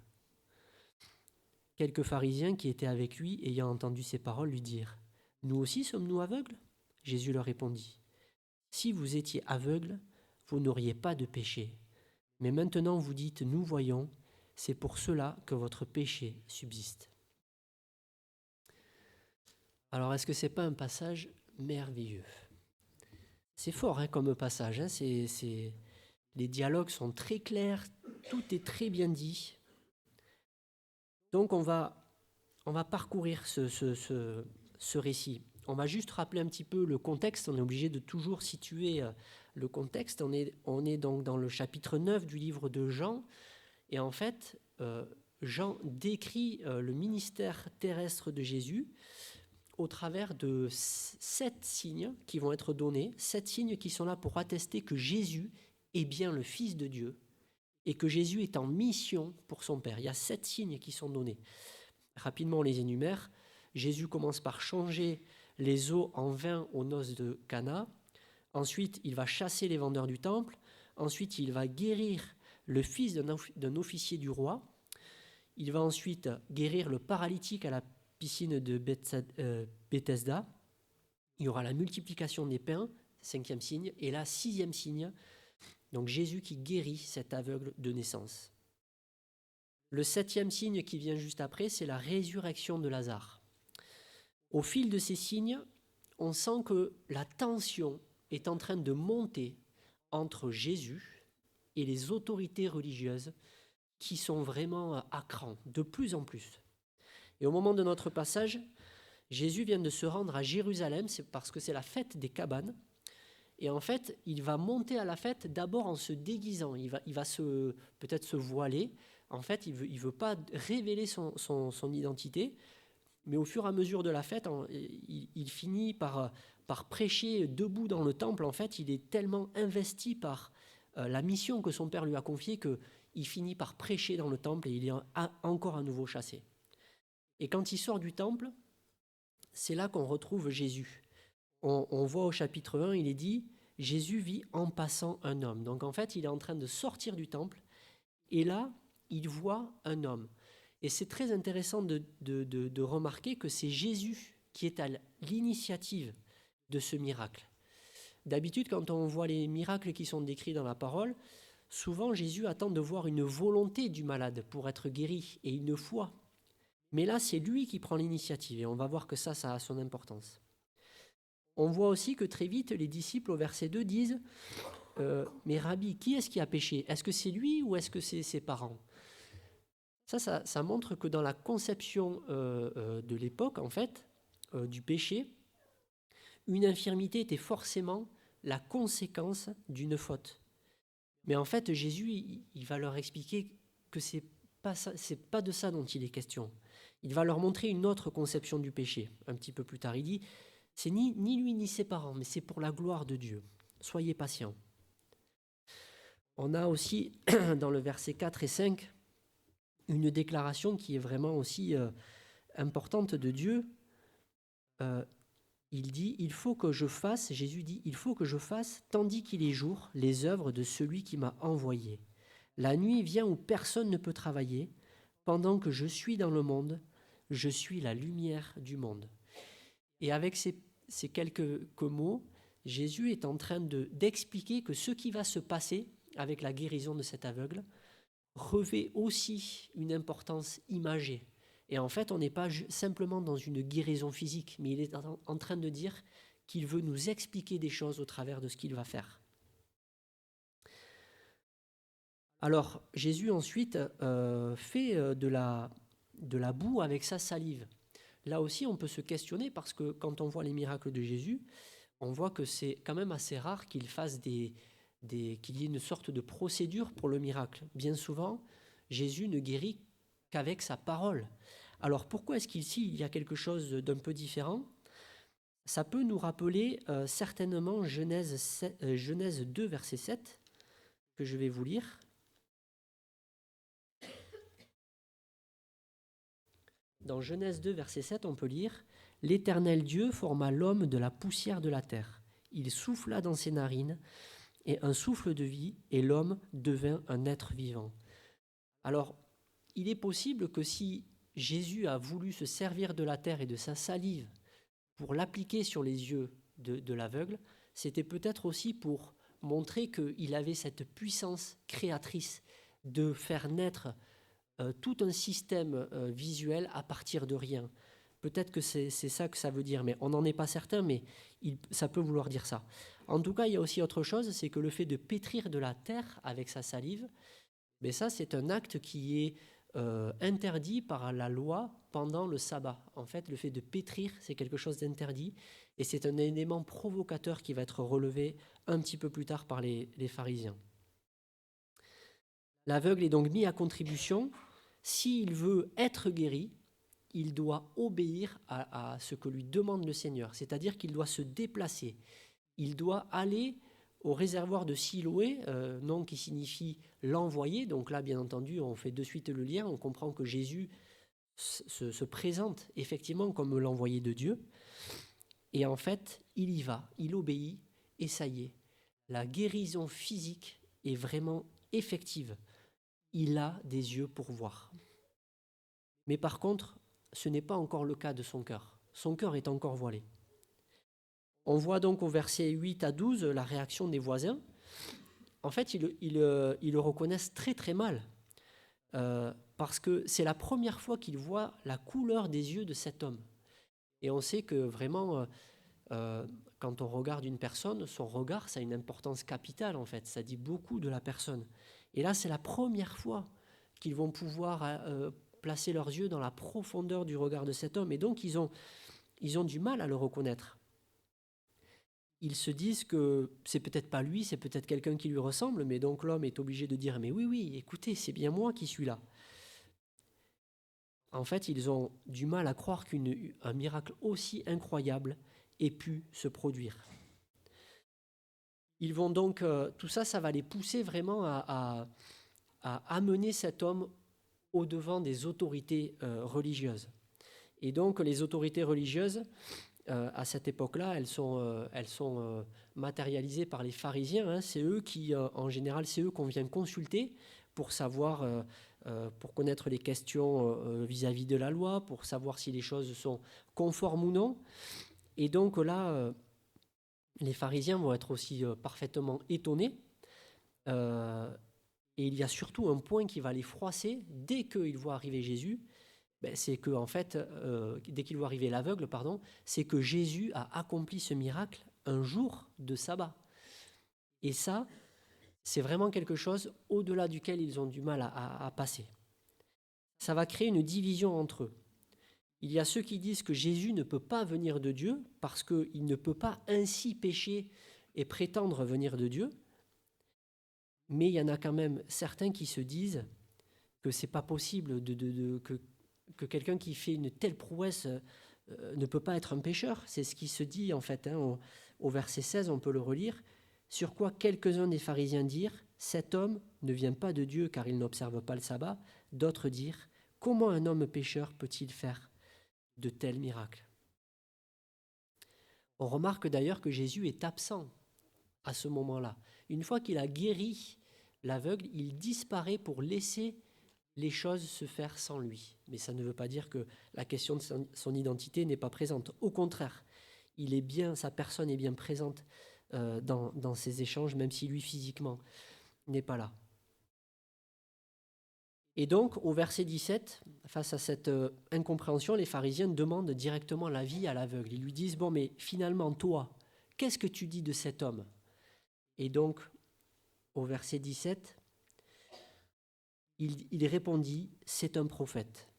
Quelques pharisiens qui étaient avec lui, ayant entendu ces paroles, lui dirent « Nous aussi sommes-nous aveugles ?» Jésus leur répondit « Si vous étiez aveugles, vous n'auriez pas de péché. Mais maintenant vous dites « Nous voyons », c'est pour cela que votre péché subsiste. » Alors, est-ce que ce n'est pas un passage merveilleux? C'est fort comme passage, hein, les dialogues sont très clairs, tout est très bien dit. Donc on va on va parcourir ce récit. On va juste rappeler un petit peu le contexte. On est obligé de toujours situer le contexte. On est donc dans le chapitre 9 du livre de Jean. Et en fait, Jean décrit le ministère terrestre de Jésus au travers de 7 signes qui vont être donnés, 7 signes qui sont là pour attester que Jésus est bien le Fils de Dieu et que Jésus est en mission pour son Père. Il y a 7 signes qui sont donnés. Rapidement, on les énumère. Jésus commence par changer les eaux en vin aux noces de Cana. Ensuite, il va chasser les vendeurs du temple. Ensuite, il va guérir le fils d'un officier du roi. Il va ensuite guérir le paralytique à la piscine de Bethesda. Il y aura la multiplication des pains, 5e signe, et là, 6e signe, donc Jésus qui guérit cet aveugle de naissance. Le 7e signe qui vient juste après, c'est la résurrection de Lazare. Au fil de ces signes, on sent que la tension est en train de monter entre Jésus et les autorités religieuses qui sont vraiment à cran, de plus en plus. Et au moment de notre passage, Jésus vient de se rendre à Jérusalem, c'est parce que c'est la fête des cabanes. Et en fait, il va monter à la fête d'abord en se déguisant. Il va peut-être se voiler. En fait, il veut pas révéler son identité. Mais au fur et à mesure de la fête, il finit par prêcher debout dans le temple. En fait, il est tellement investi par la mission que son père lui a confiée qu'il finit par prêcher dans le temple et il est encore à nouveau chassé. Et quand il sort du temple, c'est là qu'on retrouve Jésus. On voit au chapitre 1, il est dit « Jésus vit en passant un homme ». Donc en fait, il est en train de sortir du temple et là, il voit un homme. Et c'est très intéressant de remarquer que c'est Jésus qui est à l'initiative de ce miracle. D'habitude, quand on voit les miracles qui sont décrits dans la parole, souvent Jésus attend de voir une volonté du malade pour être guéri et une foi. Mais là, c'est lui qui prend l'initiative et on va voir que ça a son importance. On voit aussi que très vite, les disciples au verset 2 disent « Mais Rabbi, qui est-ce qui a péché? Est-ce que c'est lui ou est-ce que c'est ses parents ?» Ça montre que dans la conception de l'époque, en fait, du péché, une infirmité était forcément la conséquence d'une faute. Mais en fait, Jésus, il va leur expliquer que c'est pas de ça dont il est question. Il va leur montrer une autre conception du péché. Un petit peu plus tard, il dit, c'est ni lui ni ses parents, mais c'est pour la gloire de Dieu. Soyez patients. On a aussi, dans le verset 4 et 5, une déclaration qui est vraiment aussi importante de Dieu. Il dit, il faut que je fasse, Jésus dit, il faut que je fasse, tandis qu'il est jour, les œuvres de celui qui m'a envoyé. La nuit vient où personne ne peut travailler. Pendant que je suis dans le monde, je suis la lumière du monde. Et avec ces quelques mots, Jésus est en train d'expliquer que ce qui va se passer avec la guérison de cet aveugle revêt aussi une importance imagée. Et en fait, on n'est pas simplement dans une guérison physique, mais il est en train de dire qu'il veut nous expliquer des choses au travers de ce qu'il va faire. Alors, Jésus ensuite fait de la boue avec sa salive. Là aussi, on peut se questionner parce que quand on voit les miracles de Jésus, on voit que c'est quand même assez rare qu'il fasse qu'il y ait une sorte de procédure pour le miracle. Bien souvent, Jésus ne guérit qu'avec sa parole. Alors pourquoi est-ce qu'ici il y a quelque chose d'un peu différent? Ça peut nous rappeler certainement Genèse 2, verset 7, que je vais vous lire. Dans Genèse 2, verset 7, on peut lire « L'Éternel Dieu forma l'homme de la poussière de la terre. Il souffla dans ses narines, et un souffle de vie, et l'homme devint un être vivant. » Alors, il est possible que si Jésus a voulu se servir de la terre et de sa salive pour l'appliquer sur les yeux de l'aveugle, c'était peut-être aussi pour montrer qu'il avait cette puissance créatrice de faire naître tout un système visuel à partir de rien. Peut-être que c'est ça que ça veut dire, mais on n'en est pas certain, mais ça peut vouloir dire ça. En tout cas, il y a aussi autre chose, c'est que le fait de pétrir de la terre avec sa salive, mais ça, c'est un acte qui est interdit par la loi pendant le sabbat. En fait, le fait de pétrir, c'est quelque chose d'interdit, et c'est un élément provocateur qui va être relevé un petit peu plus tard par les pharisiens. L'aveugle est donc mis à contribution. S'il veut être guéri, il doit obéir à ce que lui demande le Seigneur, c'est-à-dire qu'il doit se déplacer. Il doit aller au réservoir de Siloé, nom qui signifie l'envoyé. Donc là, bien entendu, on fait de suite le lien, on comprend que Jésus se présente effectivement comme l'envoyé de Dieu. Et en fait, il y va, il obéit, et ça y est, la guérison physique est vraiment effective. Il a des yeux pour voir. Mais par contre, ce n'est pas encore le cas de son cœur. Son cœur est encore voilé. On voit donc au verset 8 à 12 la réaction des voisins. En fait, ils le reconnaissent très très mal, parce que c'est la première fois qu'ils voient la couleur des yeux de cet homme. Et on sait que vraiment, quand on regarde une personne, son regard, ça a une importance capitale en fait. Ça dit beaucoup de la personne. Et là, c'est la première fois qu'ils vont pouvoir placer leurs yeux dans la profondeur du regard de cet homme. Et donc, ils ont du mal à le reconnaître. Ils se disent que c'est peut-être pas lui, c'est peut-être quelqu'un qui lui ressemble, mais donc l'homme est obligé de dire « Mais oui, écoutez, c'est bien moi qui suis là ». En fait, ils ont du mal à croire qu'un miracle aussi incroyable ait pu se produire. Ils vont donc, tout ça, ça va les pousser vraiment à amener cet homme au-devant des autorités religieuses. Et donc, les autorités religieuses, à cette époque-là, elles sont matérialisées par les pharisiens. Hein. C'est eux qui, en général, c'est eux qu'on vient consulter pour savoir, pour connaître les questions vis-à-vis de la loi, pour savoir si les choses sont conformes ou non. Et donc là, les pharisiens vont être aussi parfaitement étonnés. Et il y a surtout un point qui va les froisser dès qu'ils voient arriver Jésus. C'est que, en fait, dès qu'il voit arriver l'aveugle, c'est que Jésus a accompli ce miracle un jour de sabbat. Et ça, c'est vraiment quelque chose au-delà duquel ils ont du mal à passer. Ça va créer une division entre eux. Il y a ceux qui disent que Jésus ne peut pas venir de Dieu parce qu'il ne peut pas ainsi pécher et prétendre venir de Dieu. Mais il y en a quand même certains qui se disent que c'est pas possible que quelqu'un qui fait une telle prouesse ne peut pas être un pécheur. C'est ce qui se dit en fait. Hein, au verset 16, on peut le relire. Sur quoi quelques-uns des pharisiens dirent « Cet homme ne vient pas de Dieu car il n'observe pas le sabbat ». D'autres dirent « Comment un homme pécheur peut-il faire de tels miracles ?» On remarque d'ailleurs que Jésus est absent à ce moment-là. Une fois qu'il a guéri l'aveugle, il disparaît pour laisser les choses se faire sans lui. Mais ça ne veut pas dire que la question de son identité n'est pas présente. Au contraire, sa personne est bien présente dans ces échanges, même si lui, physiquement, n'est pas là. Et donc, au verset 17, face à cette incompréhension, les pharisiens demandent directement l'avis à l'aveugle. Ils lui disent « Bon, mais finalement, toi, qu'est-ce que tu dis de cet homme ?» Et donc, au verset 17, il répondit « C'est un prophète ».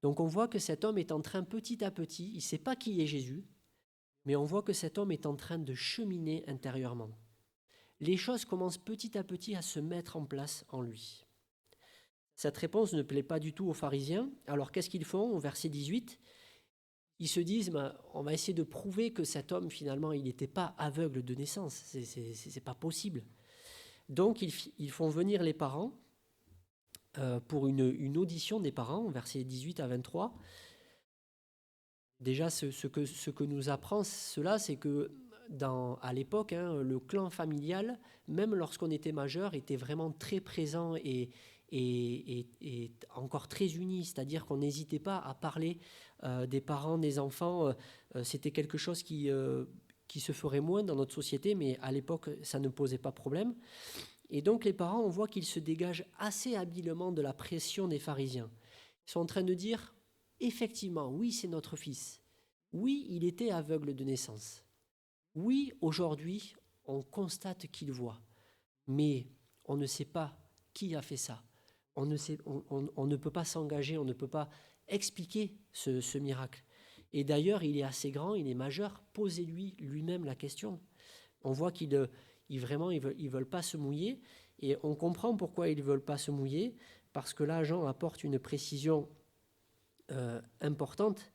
Donc on voit que cet homme est en train petit à petit, il ne sait pas qui est Jésus, mais on voit que cet homme est en train de cheminer intérieurement. Les choses commencent petit à petit à se mettre en place en lui. Cette réponse ne plaît pas du tout aux pharisiens. Alors qu'est-ce qu'ils font au verset 18 ? Ils se disent on va essayer de prouver que cet homme finalement il n'était pas aveugle de naissance, c'est pas possible. Donc ils font venir les parents pour une audition des parents, versets 18 à 23. Déjà, ce que nous apprend cela, c'est que à l'époque, le clan familial, même lorsqu'on était majeur, était vraiment très présent et encore très uni, c'est-à-dire qu'on n'hésitait pas à parler des parents, des enfants. C'était quelque chose qui se ferait moins dans notre société, mais à l'époque, ça ne posait pas problème. Et donc les parents, on voit qu'ils se dégagent assez habilement de la pression des pharisiens. Ils sont en train de dire, effectivement, oui, c'est notre fils. Oui, il était aveugle de naissance. Oui, aujourd'hui, on constate qu'il voit. Mais on ne sait pas qui a fait ça. on ne peut pas s'engager, on ne peut pas expliquer ce miracle. Et d'ailleurs, il est assez grand, il est majeur. Posez-lui lui-même la question. On voit qu'ils veulent pas se mouiller, et on comprend pourquoi ils ne veulent pas se mouiller, parce que là, Jean apporte une précision importante.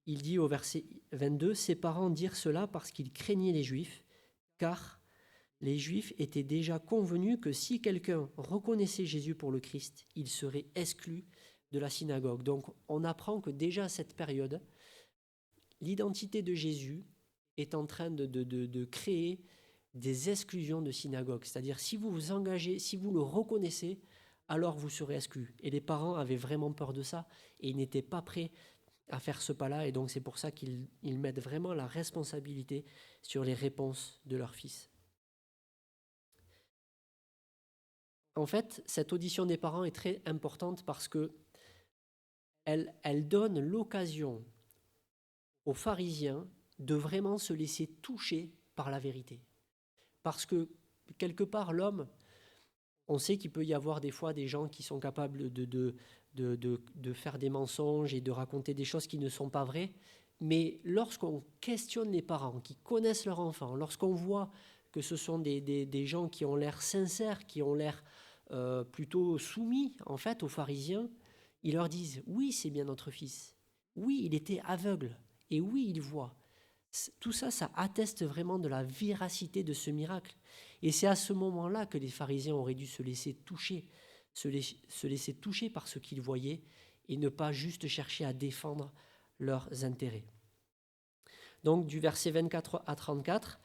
Il dit au verset 22, « Ses parents dirent cela parce qu'ils craignaient les Juifs, car les Juifs étaient déjà convenus que si quelqu'un reconnaissait Jésus pour le Christ, il serait exclu de la synagogue. » Donc on apprend que déjà à cette période, l'identité de Jésus est en train de créer des exclusions de synagogue. C'est-à-dire, si vous vous engagez, si vous le reconnaissez, alors vous serez exclu. Et les parents avaient vraiment peur de ça, et ils n'étaient pas prêts à faire ce pas-là, et donc c'est pour ça qu'ils mettent vraiment la responsabilité sur les réponses de leur fils. En fait, cette audition des parents est très importante parce que elle donne l'occasion aux pharisiens de vraiment se laisser toucher par la vérité. Parce que, quelque part, l'homme, on sait qu'il peut y avoir des fois des gens qui sont capables de faire des mensonges et de raconter des choses qui ne sont pas vraies, mais lorsqu'on questionne les parents qui connaissent leur enfant, lorsqu'on voit que ce sont des gens qui ont l'air sincères, qui ont l'air plutôt soumis en fait aux pharisiens, ils leur disent « Oui, c'est bien notre fils. Oui, il était aveugle. Et oui, il voit. » Tout ça, ça atteste vraiment de la véracité de ce miracle. Et c'est à ce moment-là que les pharisiens auraient dû se laisser toucher, se laisser toucher par ce qu'ils voyaient et ne pas juste chercher à défendre leurs intérêts. Donc du verset 24 à 34,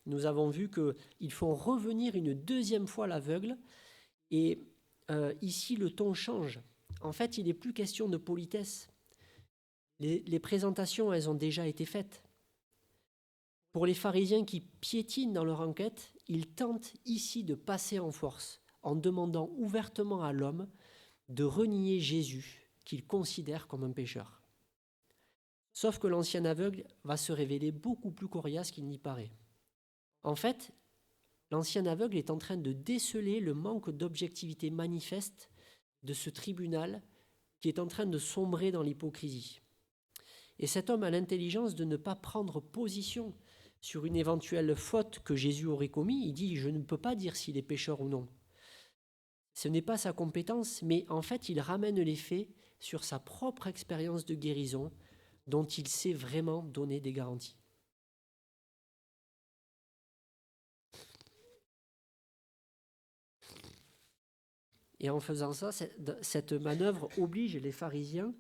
nous avons vu qu'ils font revenir une deuxième fois l'aveugle. Et ici, le ton change. En fait, il n'est plus question de politesse. Les présentations, elles ont déjà été faites. Pour les pharisiens qui piétinent dans leur enquête, ils tentent ici de passer en force, en demandant ouvertement à l'homme de renier Jésus, qu'ils considèrent comme un pécheur. Sauf que l'ancien aveugle va se révéler beaucoup plus coriace qu'il n'y paraît. En fait, l'ancien aveugle est en train de déceler le manque d'objectivité manifeste de ce tribunal qui est en train de sombrer dans l'hypocrisie. Et cet homme a l'intelligence de ne pas prendre position sur une éventuelle faute que Jésus aurait commise. Il dit « Je ne peux pas dire s'il est pécheur ou non ». Ce n'est pas sa compétence, mais en fait, il ramène les faits sur sa propre expérience de guérison dont il sait vraiment donner des garanties. Et en faisant ça, cette manœuvre oblige les pharisiens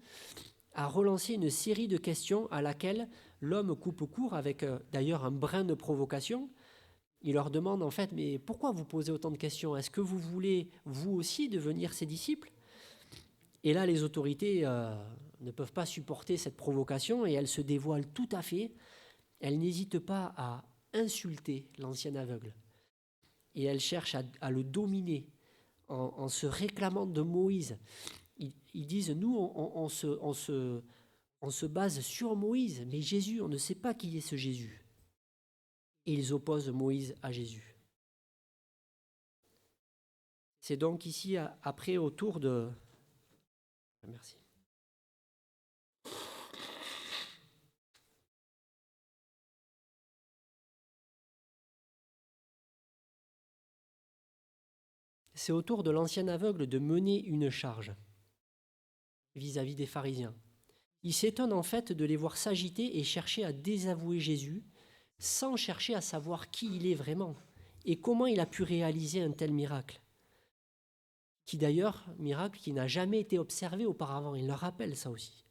à relancer une série de questions à laquelle l'homme coupe court avec d'ailleurs un brin de provocation. Il leur demande en fait, mais pourquoi vous posez autant de questions? Est-ce que vous voulez vous aussi devenir ses disciples? Et là, les autorités ne peuvent pas supporter cette provocation et elles se dévoilent tout à fait. Elles n'hésitent pas à insulter l'ancien aveugle. Et elles cherchent à le dominer en se réclamant de Moïse. Ils disent, nous, on se base sur Moïse, mais Jésus, on ne sait pas qui est ce Jésus. Et ils opposent Moïse à Jésus. C'est donc ici, après, au tour de... Merci. C'est au tour de l'ancien aveugle de mener une charge vis-à-vis des pharisiens. Il s'étonne en fait de les voir s'agiter et chercher à désavouer Jésus sans chercher à savoir qui il est vraiment et comment il a pu réaliser un tel miracle. Miracle qui n'a jamais été observé auparavant. Il leur rappelle ça aussi.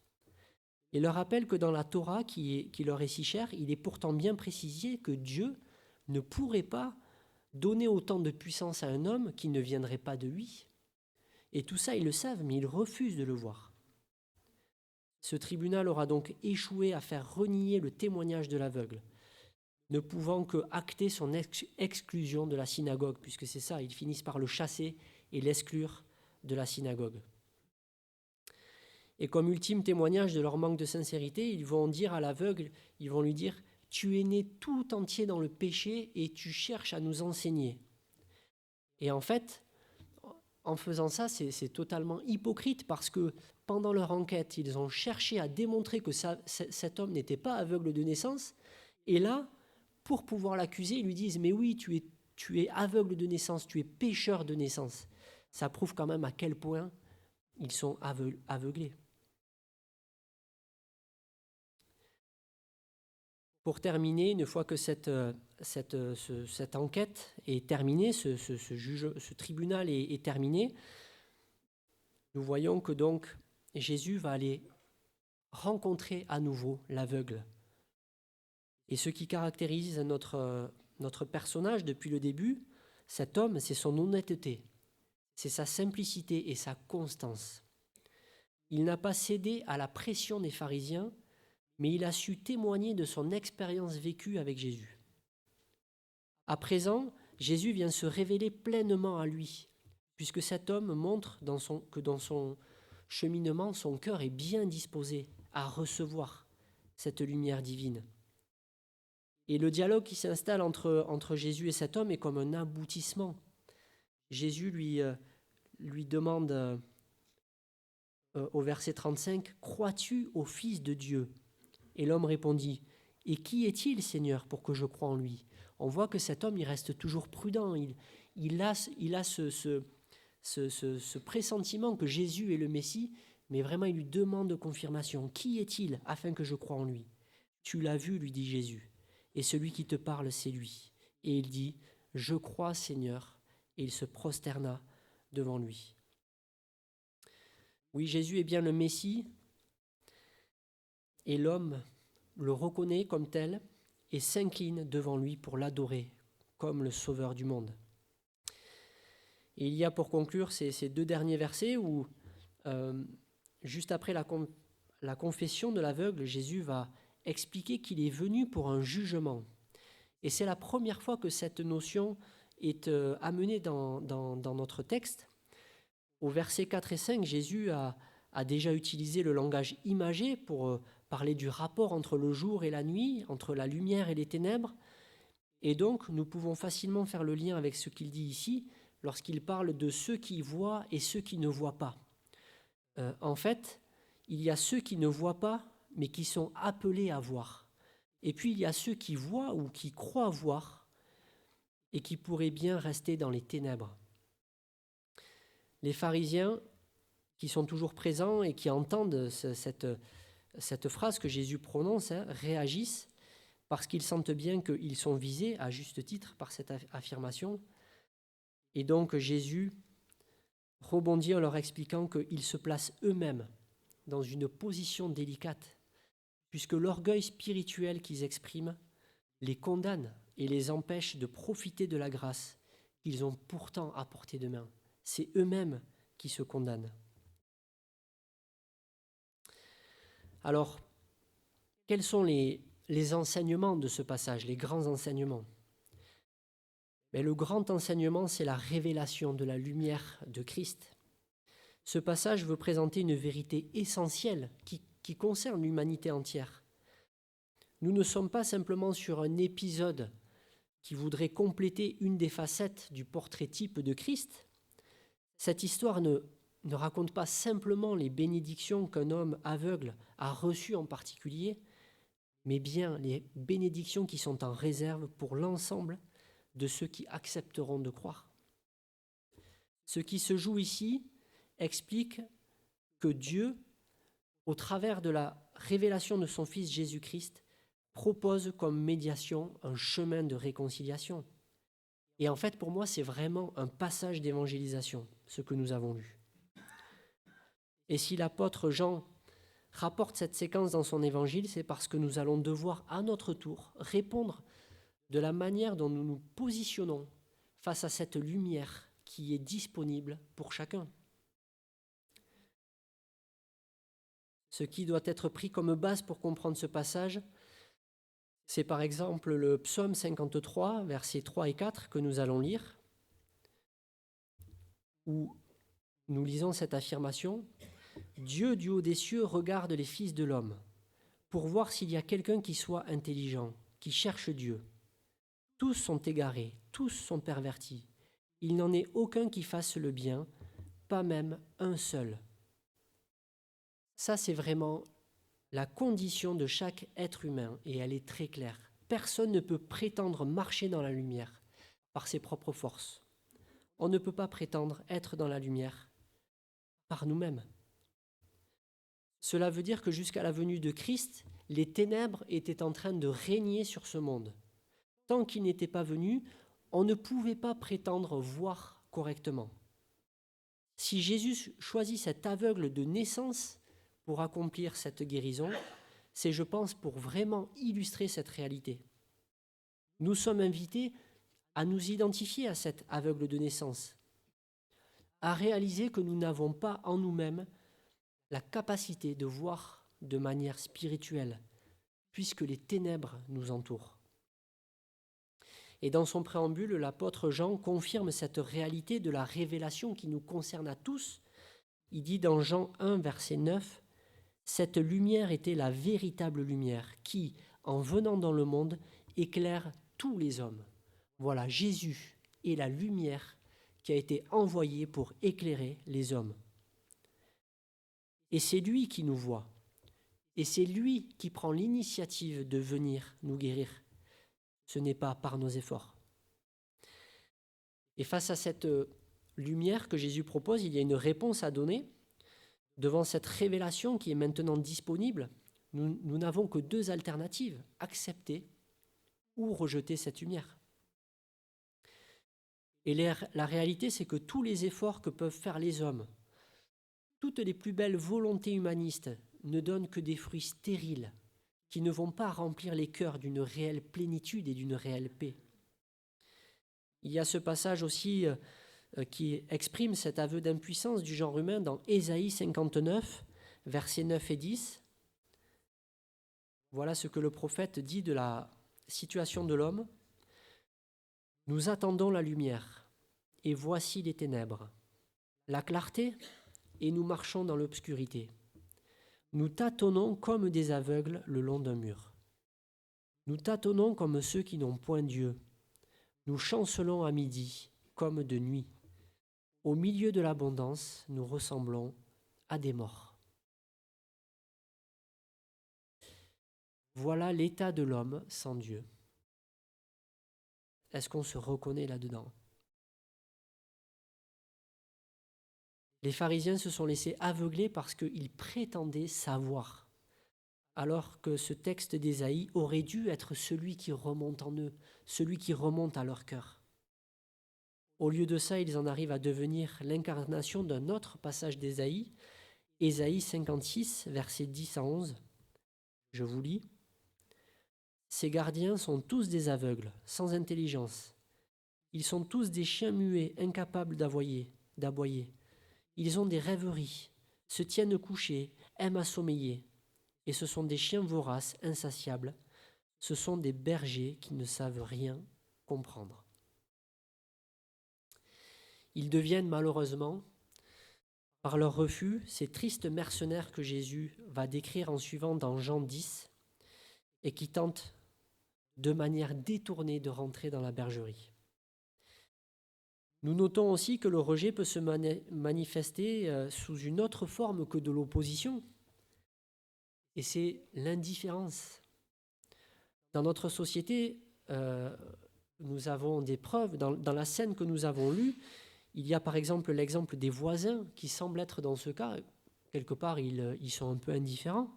Il leur rappelle que dans la Torah, qui leur est si chère, il est pourtant bien précisé que Dieu ne pourrait pas donner autant de puissance à un homme qui ne viendrait pas de lui. Et tout ça, ils le savent, mais ils refusent de le voir. Ce tribunal aura donc échoué à faire renier le témoignage de l'aveugle, ne pouvant que acter son exclusion de la synagogue, puisque c'est ça, ils finissent par le chasser et l'exclure de la synagogue. Et comme ultime témoignage de leur manque de sincérité, ils vont dire à l'aveugle, ils vont lui dire « Tu es né tout entier dans le péché et tu cherches à nous enseigner. » Et en fait, en faisant ça, c'est totalement hypocrite parce que pendant leur enquête, ils ont cherché à démontrer que cet homme n'était pas aveugle de naissance. Et là, pour pouvoir l'accuser, ils lui disent « Mais oui, tu es aveugle de naissance, tu es pécheur de naissance. » Ça prouve quand même à quel point ils sont aveuglés. Pour terminer, une fois que cette enquête est terminée, ce tribunal est terminé, nous voyons que donc Jésus va aller rencontrer à nouveau l'aveugle. Et ce qui caractérise notre personnage depuis le début, cet homme, c'est son honnêteté, c'est sa simplicité et sa constance. Il n'a pas cédé à la pression des pharisiens, mais il a su témoigner de son expérience vécue avec Jésus. À présent, Jésus vient se révéler pleinement à lui, puisque cet homme montre que dans son cheminement, son cœur est bien disposé à recevoir cette lumière divine. Et le dialogue qui s'installe entre Jésus et cet homme est comme un aboutissement. Jésus lui demande au verset 35, « Crois-tu au Fils de Dieu ?» Et l'homme répondit, « Et qui est-il, Seigneur, pour que je croie en lui ?» On voit que cet homme, il reste toujours prudent. Il a ce pressentiment que Jésus est le Messie, mais vraiment, il lui demande confirmation. « Qui est-il afin que je croie en lui ?» « Tu l'as vu, lui dit Jésus, et celui qui te parle, c'est lui. » Et il dit, « Je crois, Seigneur. » Et il se prosterna devant lui. Oui, Jésus est bien le Messie, et l'homme le reconnaît comme tel et s'incline devant lui pour l'adorer comme le sauveur du monde. Et il y a pour conclure ces deux derniers versets où, juste après la confession de l'aveugle, Jésus va expliquer qu'il est venu pour un jugement. Et c'est la première fois que cette notion est amenée dans notre texte. Au verset 4 et 5, Jésus a déjà utilisé le langage imagé pour parler du rapport entre le jour et la nuit, entre la lumière et les ténèbres. Et donc, nous pouvons facilement faire le lien avec ce qu'il dit ici, lorsqu'il parle de ceux qui voient et ceux qui ne voient pas. En fait, il y a ceux qui ne voient pas, mais qui sont appelés à voir. Et puis, il y a ceux qui voient ou qui croient voir et qui pourraient bien rester dans les ténèbres. Les pharisiens, qui sont toujours présents et qui entendent cette phrase que Jésus prononce, réagissent parce qu'ils sentent bien qu'ils sont visés à juste titre par cette affirmation. Et donc Jésus rebondit en leur expliquant qu'ils se placent eux-mêmes dans une position délicate, puisque l'orgueil spirituel qu'ils expriment les condamne et les empêche de profiter de la grâce qu'ils ont pourtant à portée de main. C'est eux-mêmes qui se condamnent. Alors, quels sont les enseignements de ce passage, les grands enseignements ? Mais le grand enseignement, c'est la révélation de la lumière de Christ. Ce passage veut présenter une vérité essentielle qui concerne l'humanité entière. Nous ne sommes pas simplement sur un épisode qui voudrait compléter une des facettes du portrait type de Christ. Cette histoire ne raconte pas simplement les bénédictions qu'un homme aveugle a reçues en particulier, mais bien les bénédictions qui sont en réserve pour l'ensemble de ceux qui accepteront de croire. Ce qui se joue ici explique que Dieu, au travers de la révélation de son Fils Jésus-Christ, propose comme médiation un chemin de réconciliation. Et en fait, pour moi, c'est vraiment un passage d'évangélisation, ce que nous avons lu. Et si l'apôtre Jean rapporte cette séquence dans son évangile, c'est parce que nous allons devoir à notre tour répondre de la manière dont nous nous positionnons face à cette lumière qui est disponible pour chacun. Ce qui doit être pris comme base pour comprendre ce passage, c'est par exemple le psaume 53, versets 3 et 4 que nous allons lire, où nous lisons cette affirmation. « Dieu du haut des cieux regarde les fils de l'homme pour voir s'il y a quelqu'un qui soit intelligent, qui cherche Dieu. Tous sont égarés, tous sont pervertis. Il n'en est aucun qui fasse le bien, pas même un seul. Ça, c'est vraiment la condition de chaque être humain, et elle est très claire. Personne ne peut prétendre marcher dans la lumière par ses propres forces. On ne peut pas prétendre être dans la lumière par nous-mêmes. Cela veut dire que jusqu'à la venue de Christ, les ténèbres étaient en train de régner sur ce monde. Tant qu'il n'était pas venu, on ne pouvait pas prétendre voir correctement. Si Jésus choisit cet aveugle de naissance pour accomplir cette guérison, c'est, je pense, pour vraiment illustrer cette réalité. Nous sommes invités à nous identifier à cet aveugle de naissance, à réaliser que nous n'avons pas en nous-mêmes la capacité de voir de manière spirituelle, puisque les ténèbres nous entourent. Et dans son préambule, l'apôtre Jean confirme cette réalité de la révélation qui nous concerne à tous. Il dit dans Jean 1, verset 9, « Cette lumière était la véritable lumière qui, en venant dans le monde, éclaire tous les hommes. » Voilà, Jésus est la lumière qui a été envoyée pour éclairer les hommes. Et c'est lui qui nous voit. Et c'est lui qui prend l'initiative de venir nous guérir. Ce n'est pas par nos efforts. Et face à cette lumière que Jésus propose, il y a une réponse à donner. Devant cette révélation qui est maintenant disponible, nous n'avons que deux alternatives, accepter ou rejeter cette lumière. Et la réalité, c'est que tous les efforts que peuvent faire les hommes, toutes les plus belles volontés humanistes ne donnent que des fruits stériles qui ne vont pas remplir les cœurs d'une réelle plénitude et d'une réelle paix. Il y a ce passage aussi qui exprime cet aveu d'impuissance du genre humain dans Ésaïe 59, versets 9 et 10. Voilà ce que le prophète dit de la situation de l'homme. « Nous attendons la lumière, et voici les ténèbres, la clarté, et nous marchons dans l'obscurité. Nous tâtonnons comme des aveugles le long d'un mur. Nous tâtonnons comme ceux qui n'ont point Dieu. Nous chancelons à midi comme de nuit. Au milieu de l'abondance, nous ressemblons à des morts. » Voilà l'état de l'homme sans Dieu. Est-ce qu'on se reconnaît là-dedans ? Les pharisiens se sont laissés aveugler parce qu'ils prétendaient savoir, alors que ce texte d'Ésaïe aurait dû être celui qui remonte en eux, celui qui remonte à leur cœur. Au lieu de ça, ils en arrivent à devenir l'incarnation d'un autre passage d'Ésaïe, Ésaïe 56, versets 10 à 11. Je vous lis. « Ces gardiens sont tous des aveugles, sans intelligence. Ils sont tous des chiens muets, incapables d'aboyer. Ils ont des rêveries, se tiennent couchés, aiment à sommeiller. Et ce sont des chiens voraces, insatiables. Ce sont des bergers qui ne savent rien comprendre. » Ils deviennent malheureusement, par leur refus, ces tristes mercenaires que Jésus va décrire en suivant dans Jean 10 et qui tentent de manière détournée de rentrer dans la bergerie. Nous notons aussi que le rejet peut se manifester sous une autre forme que de l'opposition, et c'est l'indifférence. Dans notre société, nous avons des preuves. Dans la scène que nous avons lue, il y a par exemple l'exemple des voisins qui semblent être dans ce cas. Quelque part, ils sont un peu indifférents.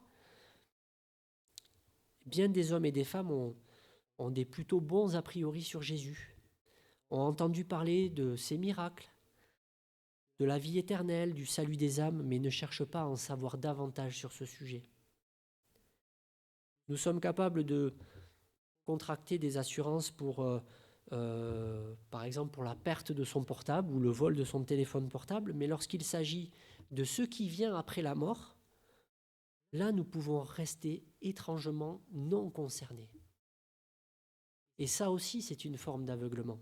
Bien des hommes et des femmes ont des plutôt bons a priori sur Jésus, ont entendu parler de ses miracles, de la vie éternelle, du salut des âmes, mais ne cherchent pas à en savoir davantage sur ce sujet. Nous sommes capables de contracter des assurances pour, par exemple, pour la perte de son portable ou le vol de son téléphone portable, mais lorsqu'il s'agit de ce qui vient après la mort, là, nous pouvons rester étrangement non concernés. Et ça aussi, c'est une forme d'aveuglement.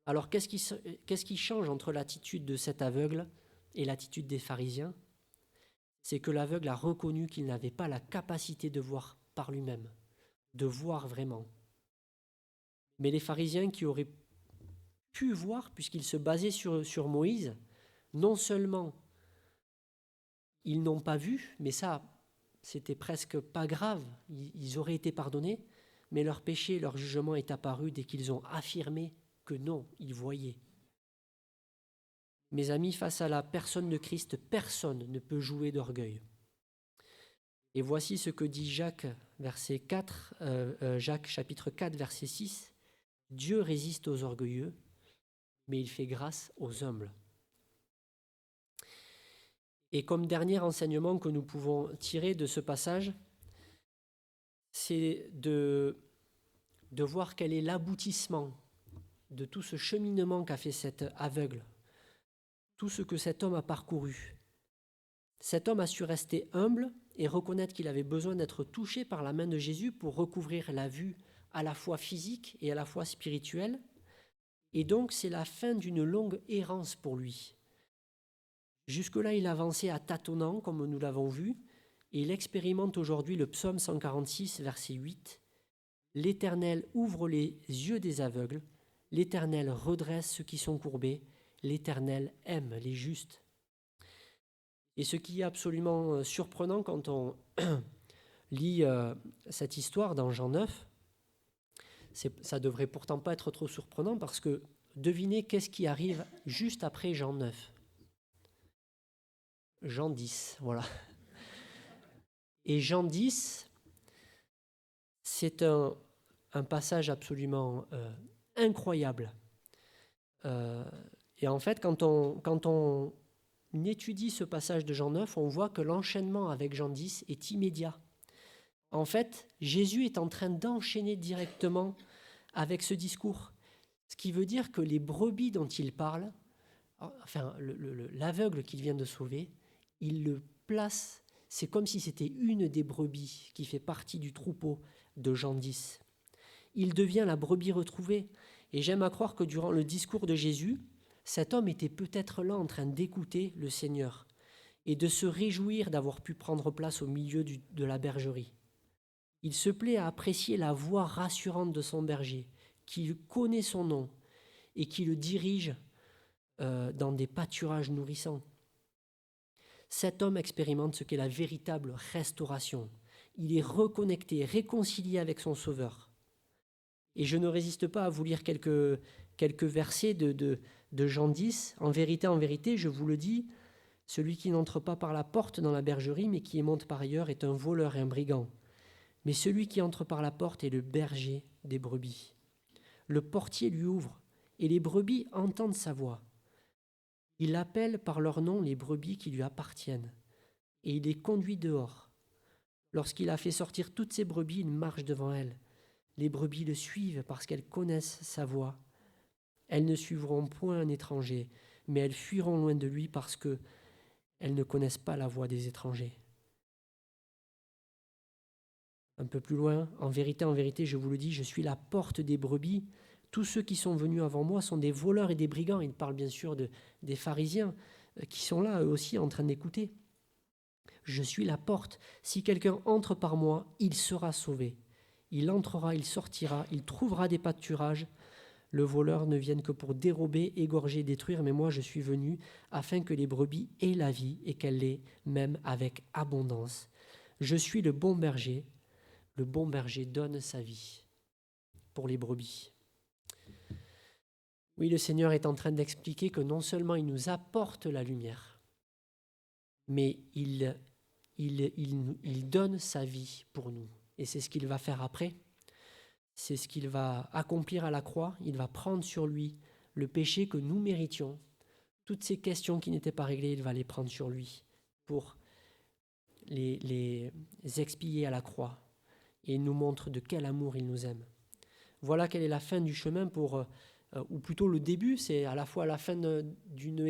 Alors, qu'est-ce qui change entre l'attitude de cet aveugle et l'attitude des pharisiens ? C'est que l'aveugle a reconnu qu'il n'avait pas la capacité de voir par lui-même, de voir vraiment. Mais les pharisiens qui auraient pu voir, puisqu'ils se basaient sur Moïse, non seulement ils n'ont pas vu, mais ça, c'était presque pas grave, ils auraient été pardonnés, mais leur péché, leur jugement est apparu dès qu'ils ont affirmé que non, ils voyaient. Mes amis, face à la personne de Christ, personne ne peut jouer d'orgueil. Et voici ce que dit Jacques, Jacques chapitre 4, verset 6. Dieu résiste aux orgueilleux, mais il fait grâce aux humbles. Et comme dernier enseignement que nous pouvons tirer de ce passage, c'est de voir quel est l'aboutissement de tout ce cheminement qu'a fait cet aveugle, tout ce que cet homme a parcouru. Cet homme a su rester humble et reconnaître qu'il avait besoin d'être touché par la main de Jésus pour recouvrir la vue à la fois physique et à la fois spirituelle. Et donc, c'est la fin d'une longue errance pour lui. Jusque-là, il avançait à tâtonnant, comme nous l'avons vu, et il expérimente aujourd'hui le psaume 146, verset 8. « L'Éternel ouvre les yeux des aveugles, l'Éternel redresse ceux qui sont courbés, l'Éternel aime les justes. » Et ce qui est absolument surprenant quand on lit cette histoire dans Jean 9, ça ne devrait pourtant pas être trop surprenant parce que devinez qu'est-ce qui arrive juste après Jean 9. Jean 10, voilà. Et Jean 10, c'est un passage absolument incroyable. Et en fait, quand on étudie ce passage de Jean 9, on voit que l'enchaînement avec Jean 10 est immédiat. En fait, Jésus est en train d'enchaîner directement avec ce discours. Ce qui veut dire que les brebis dont il parle, enfin l'aveugle qu'il vient de sauver, il le place, c'est comme si c'était une des brebis qui fait partie du troupeau de Jean 10. Il devient la brebis retrouvée. Et j'aime à croire que durant le discours de Jésus, cet homme était peut-être là en train d'écouter le Seigneur et de se réjouir d'avoir pu prendre place au milieu de la bergerie. Il se plaît à apprécier la voix rassurante de son berger, qui connaît son nom et qui le dirige dans des pâturages nourrissants. Cet homme expérimente ce qu'est la véritable restauration. Il est reconnecté, réconcilié avec son Sauveur. Et je ne résiste pas à vous lire quelques versets de Jean 10. En vérité, je vous le dis, celui qui n'entre pas par la porte dans la bergerie, mais qui y monte par ailleurs, est un voleur et un brigand. Mais celui qui entre par la porte est le berger des brebis. Le portier lui ouvre, et les brebis entendent sa voix. Il appelle par leur nom les brebis qui lui appartiennent, et il les conduit dehors. Lorsqu'il a fait sortir toutes ses brebis, il marche devant elles. Les brebis le suivent parce qu'elles connaissent sa voix. Elles ne suivront point un étranger, mais elles fuiront loin de lui parce qu'elles ne connaissent pas la voix des étrangers. Un peu plus loin, en vérité, je vous le dis, je suis la porte des brebis. Tous ceux qui sont venus avant moi sont des voleurs et des brigands. Il parle bien sûr des pharisiens qui sont là, eux aussi, en train d'écouter. Je suis la porte. Si quelqu'un entre par moi, il sera sauvé. Il entrera, il sortira, il trouvera des pâturages. Le voleur ne vienne que pour dérober, égorger, détruire, mais moi je suis venu afin que les brebis aient la vie et qu'elles l'aient même avec abondance. Je suis le bon berger donne sa vie pour les brebis. Oui, le Seigneur est en train d'expliquer que non seulement il nous apporte la lumière, mais il donne sa vie pour nous. Et c'est ce qu'il va faire après. C'est ce qu'il va accomplir à la croix. Il va prendre sur lui le péché que nous méritions. Toutes ces questions qui n'étaient pas réglées, il va les prendre sur lui pour les expier à la croix. Et il nous montre de quel amour il nous aime. Voilà quelle est la fin du chemin ou plutôt le début, c'est à la fois la fin d'une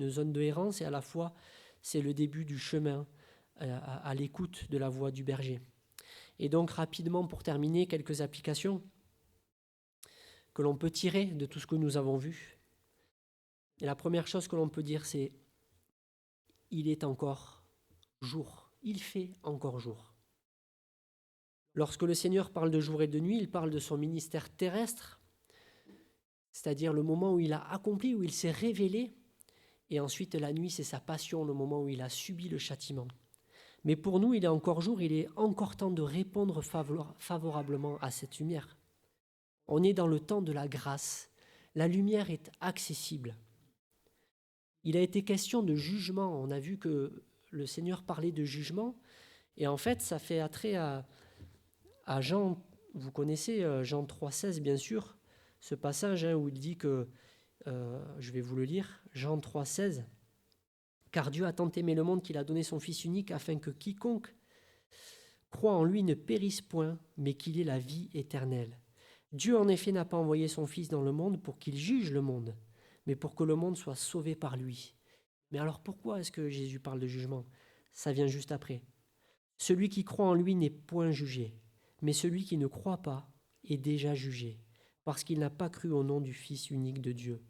zone de errance et à la fois c'est le début du chemin à l'écoute de la voix du berger. Et donc rapidement pour terminer, quelques applications que l'on peut tirer de tout ce que nous avons vu. Et la première chose que l'on peut dire, c'est il est encore jour, il fait encore jour. Lorsque le Seigneur parle de jour et de nuit, il parle de son ministère terrestre, c'est-à-dire le moment où il a accompli, où il s'est révélé, et ensuite la nuit, c'est sa passion, le moment où il a subi le châtiment. Mais pour nous, il est encore jour, il est encore temps de répondre favorablement à cette lumière. On est dans le temps de la grâce. La lumière est accessible. Il a été question de jugement. On a vu que le Seigneur parlait de jugement. Et en fait, ça fait attrait à Jean. Vous connaissez Jean 3,16, bien sûr, ce passage où il dit que, je vais vous le lire, Jean 3,16, « Car Dieu a tant aimé le monde qu'il a donné son Fils unique afin que quiconque croit en lui ne périsse point, mais qu'il ait la vie éternelle. Dieu, en effet, n'a pas envoyé son Fils dans le monde pour qu'il juge le monde, mais pour que le monde soit sauvé par lui. » Mais alors pourquoi est-ce que Jésus parle de jugement? Ça vient juste après. « Celui qui croit en lui n'est point jugé, mais celui qui ne croit pas est déjà jugé, parce qu'il n'a pas cru au nom du Fils unique de Dieu.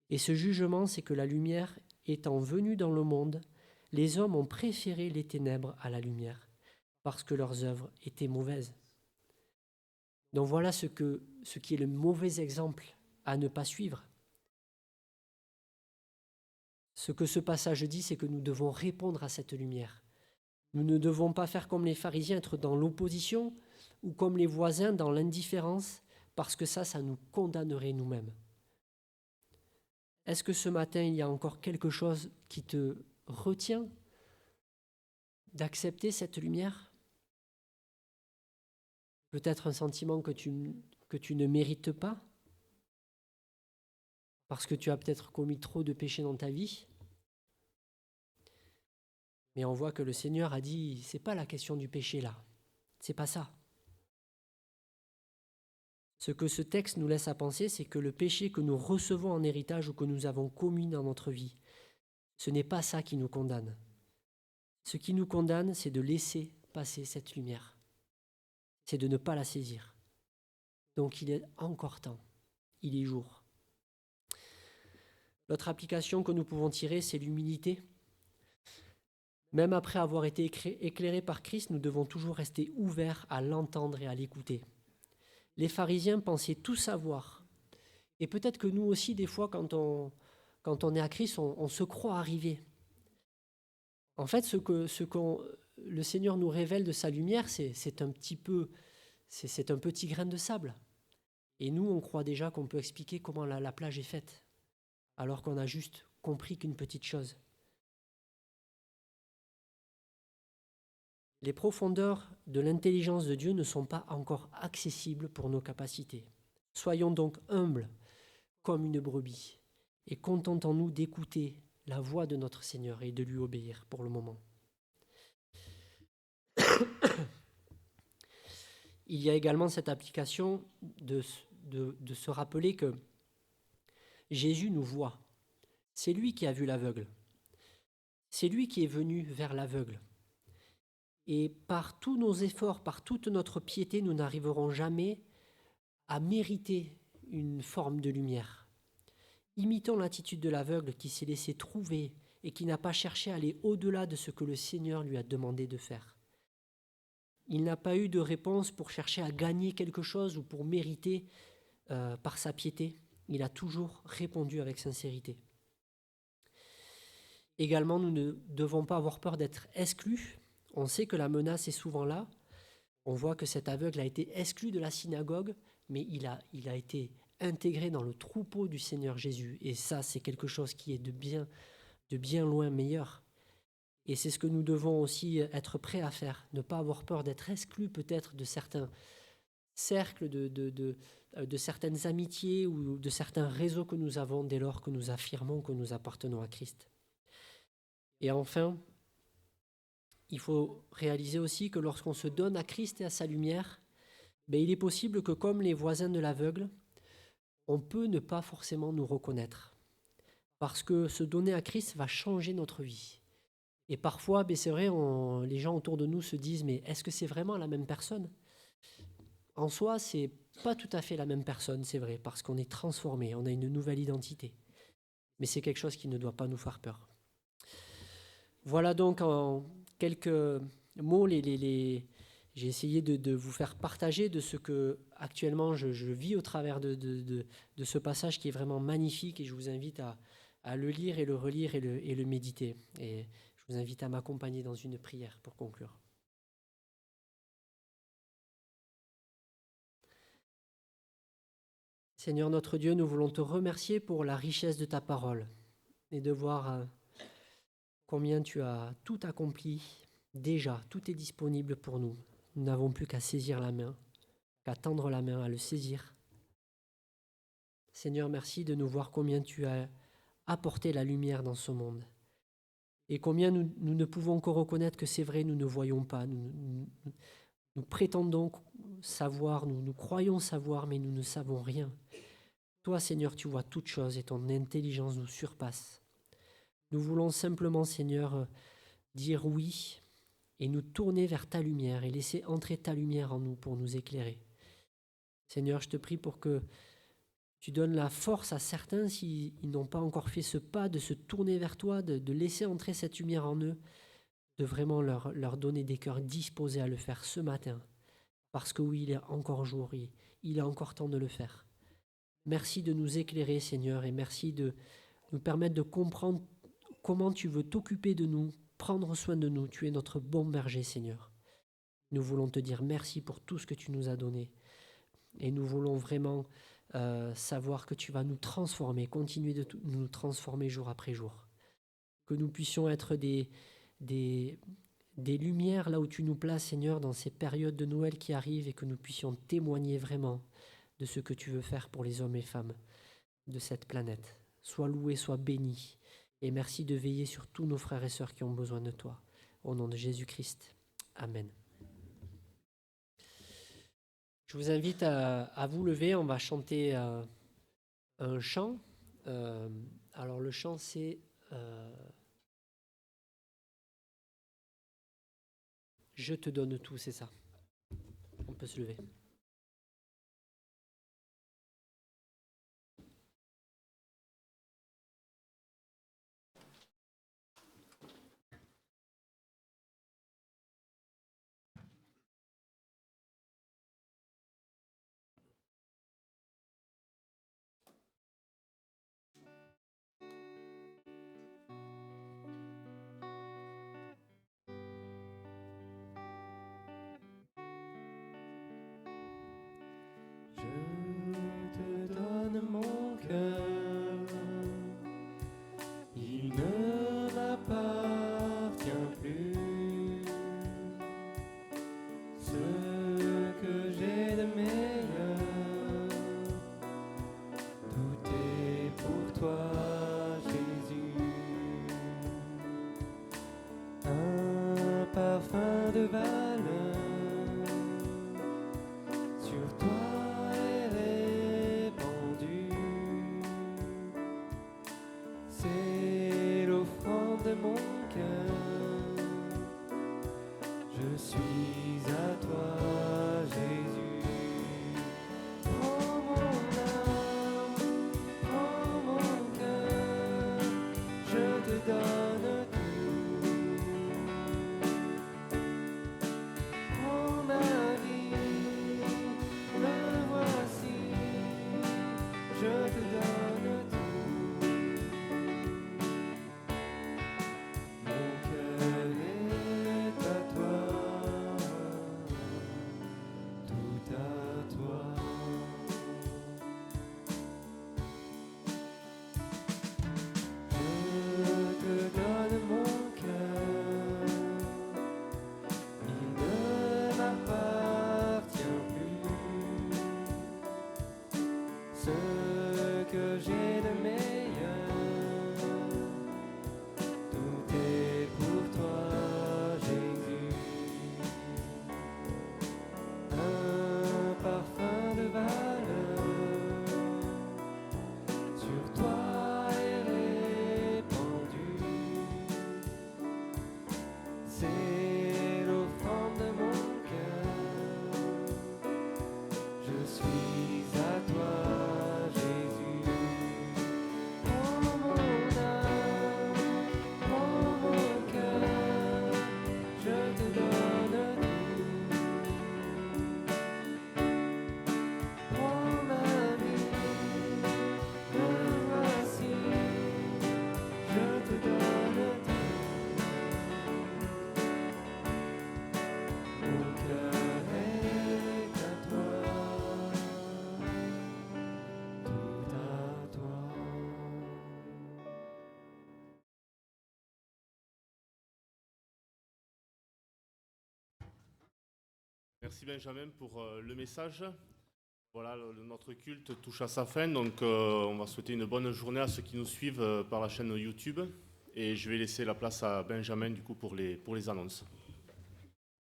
Et ce jugement, c'est que la lumière étant venue dans le monde, les hommes ont préféré les ténèbres à la lumière, parce que leurs œuvres étaient mauvaises. » Donc voilà ce qui est le mauvais exemple à ne pas suivre. Ce que ce passage dit, c'est que nous devons répondre à cette lumière. Nous ne devons pas faire comme les pharisiens, être dans l'opposition, ou comme les voisins dans l'indifférence, parce que ça nous condamnerait nous-mêmes. Est-ce que ce matin, il y a encore quelque chose qui te retient d'accepter cette lumière? Peut-être un sentiment que tu ne mérites pas, parce que tu as peut-être commis trop de péchés dans ta vie. Mais on voit que le Seigneur a dit, c'est pas la question du péché là, c'est pas ça. Ce que ce texte nous laisse à penser, c'est que le péché que nous recevons en héritage ou que nous avons commis dans notre vie, ce n'est pas ça qui nous condamne. Ce qui nous condamne, c'est de laisser passer cette lumière. C'est de ne pas la saisir. Donc il est encore temps, il est jour. L'autre application que nous pouvons tirer, c'est l'humilité. Même après avoir été éclairés par Christ, nous devons toujours rester ouverts à l'entendre et à l'écouter. Les pharisiens pensaient tout savoir. Et peut-être que nous aussi, des fois, quand on est à Christ, on se croit arrivé. En fait, ce que le Seigneur nous révèle de sa lumière, c'est un petit grain de sable. Et nous, on croit déjà qu'on peut expliquer comment la plage est faite, alors qu'on a juste compris qu'une petite chose. Les profondeurs de l'intelligence de Dieu ne sont pas encore accessibles pour nos capacités. Soyons donc humbles comme une brebis et contentons-nous d'écouter la voix de notre Seigneur et de lui obéir pour le moment. Il y a également cette application de se rappeler que Jésus nous voit. C'est lui qui a vu l'aveugle. C'est lui qui est venu vers l'aveugle. Et par tous nos efforts, par toute notre piété, nous n'arriverons jamais à mériter une forme de lumière. Imitons l'attitude de l'aveugle qui s'est laissé trouver et qui n'a pas cherché à aller au-delà de ce que le Seigneur lui a demandé de faire. Il n'a pas eu de réponse pour chercher à gagner quelque chose ou pour mériter par sa piété. Il a toujours répondu avec sincérité. Également, nous ne devons pas avoir peur d'être exclus. On sait que la menace est souvent là. On voit que cet aveugle a été exclu de la synagogue, mais il a été intégré dans le troupeau du Seigneur Jésus. Et ça, c'est quelque chose qui est de bien loin meilleur. Et c'est ce que nous devons aussi être prêts à faire. Ne pas avoir peur d'être exclus peut-être de certains cercles, de certaines amitiés ou de certains réseaux que nous avons dès lors que nous affirmons que nous appartenons à Christ. Et enfin, il faut réaliser aussi que lorsqu'on se donne à Christ et à sa lumière, il est possible que comme les voisins de l'aveugle, on peut ne pas forcément nous reconnaître. Parce que se donner à Christ va changer notre vie. Et parfois, c'est vrai, les gens autour de nous se disent « mais est-ce que c'est vraiment la même personne ?» En soi, c'est pas tout à fait la même personne, c'est vrai, parce qu'on est transformé, on a une nouvelle identité. Mais c'est quelque chose qui ne doit pas nous faire peur. Voilà donc en quelques mots les J'ai essayé de vous faire partager de ce que actuellement je vis au travers de ce passage qui est vraiment magnifique, et je vous invite à le lire et le relire et le méditer. Et je vous invite à m'accompagner dans une prière pour conclure. Seigneur notre Dieu, nous voulons te remercier pour la richesse de ta parole et de voir combien tu as tout accompli déjà, tout est disponible pour nous. Nous n'avons plus qu'à saisir la main, qu'à tendre la main, à le saisir. Seigneur, merci de nous voir combien tu as apporté la lumière dans ce monde et combien nous ne pouvons que reconnaître que c'est vrai, nous ne voyons pas. Nous prétendons savoir, nous croyons savoir, mais nous ne savons rien. Toi, Seigneur, tu vois toutes choses et ton intelligence nous surpasse. Nous voulons simplement, Seigneur, dire oui et nous tourner vers ta lumière et laisser entrer ta lumière en nous pour nous éclairer. Seigneur, je te prie pour que tu donnes la force à certains, s'ils n'ont pas encore fait ce pas, de se tourner vers toi, de laisser entrer cette lumière en eux, de vraiment leur donner des cœurs disposés à le faire ce matin. Parce que oui, il est encore jour, il est encore temps de le faire. Merci de nous éclairer, Seigneur, et merci de nous permettre de comprendre comment tu veux t'occuper de nous, prendre soin de nous. Tu es notre bon berger, Seigneur. Nous voulons te dire merci pour tout ce que tu nous as donné. Et nous voulons vraiment savoir que tu vas nous transformer, continuer de nous transformer jour après jour. Que nous puissions être des lumières là où tu nous places, Seigneur, dans ces périodes de Noël qui arrivent, et que nous puissions témoigner vraiment de ce que tu veux faire pour les hommes et femmes de cette planète. Sois loué, sois béni, et merci de veiller sur tous nos frères et sœurs qui ont besoin de toi. Au nom de Jésus-Christ. Amen. Je vous invite à vous lever, on va chanter un chant. Alors le chant c'est Je te donne tout, c'est ça. On peut se lever. Je te donne mon cœur, il ne m'appartient plus. Ce que j'ai de meilleur, tout est pour toi, Jésus. Un parfum de valeur sur toi. C'est l'offrande de mon cœur. Je suis à toi, Jésus. Prends mon âme, prends mon cœur. Je te donne tout. Prends ma vie, me voici. Je te donne tout. Mon cœur est à toi. Merci Benjamin pour le message. Voilà, notre culte touche à sa fin, donc on va souhaiter une bonne journée à ceux qui nous suivent par la chaîne YouTube. Et je vais laisser la place à Benjamin du coup pour les annonces.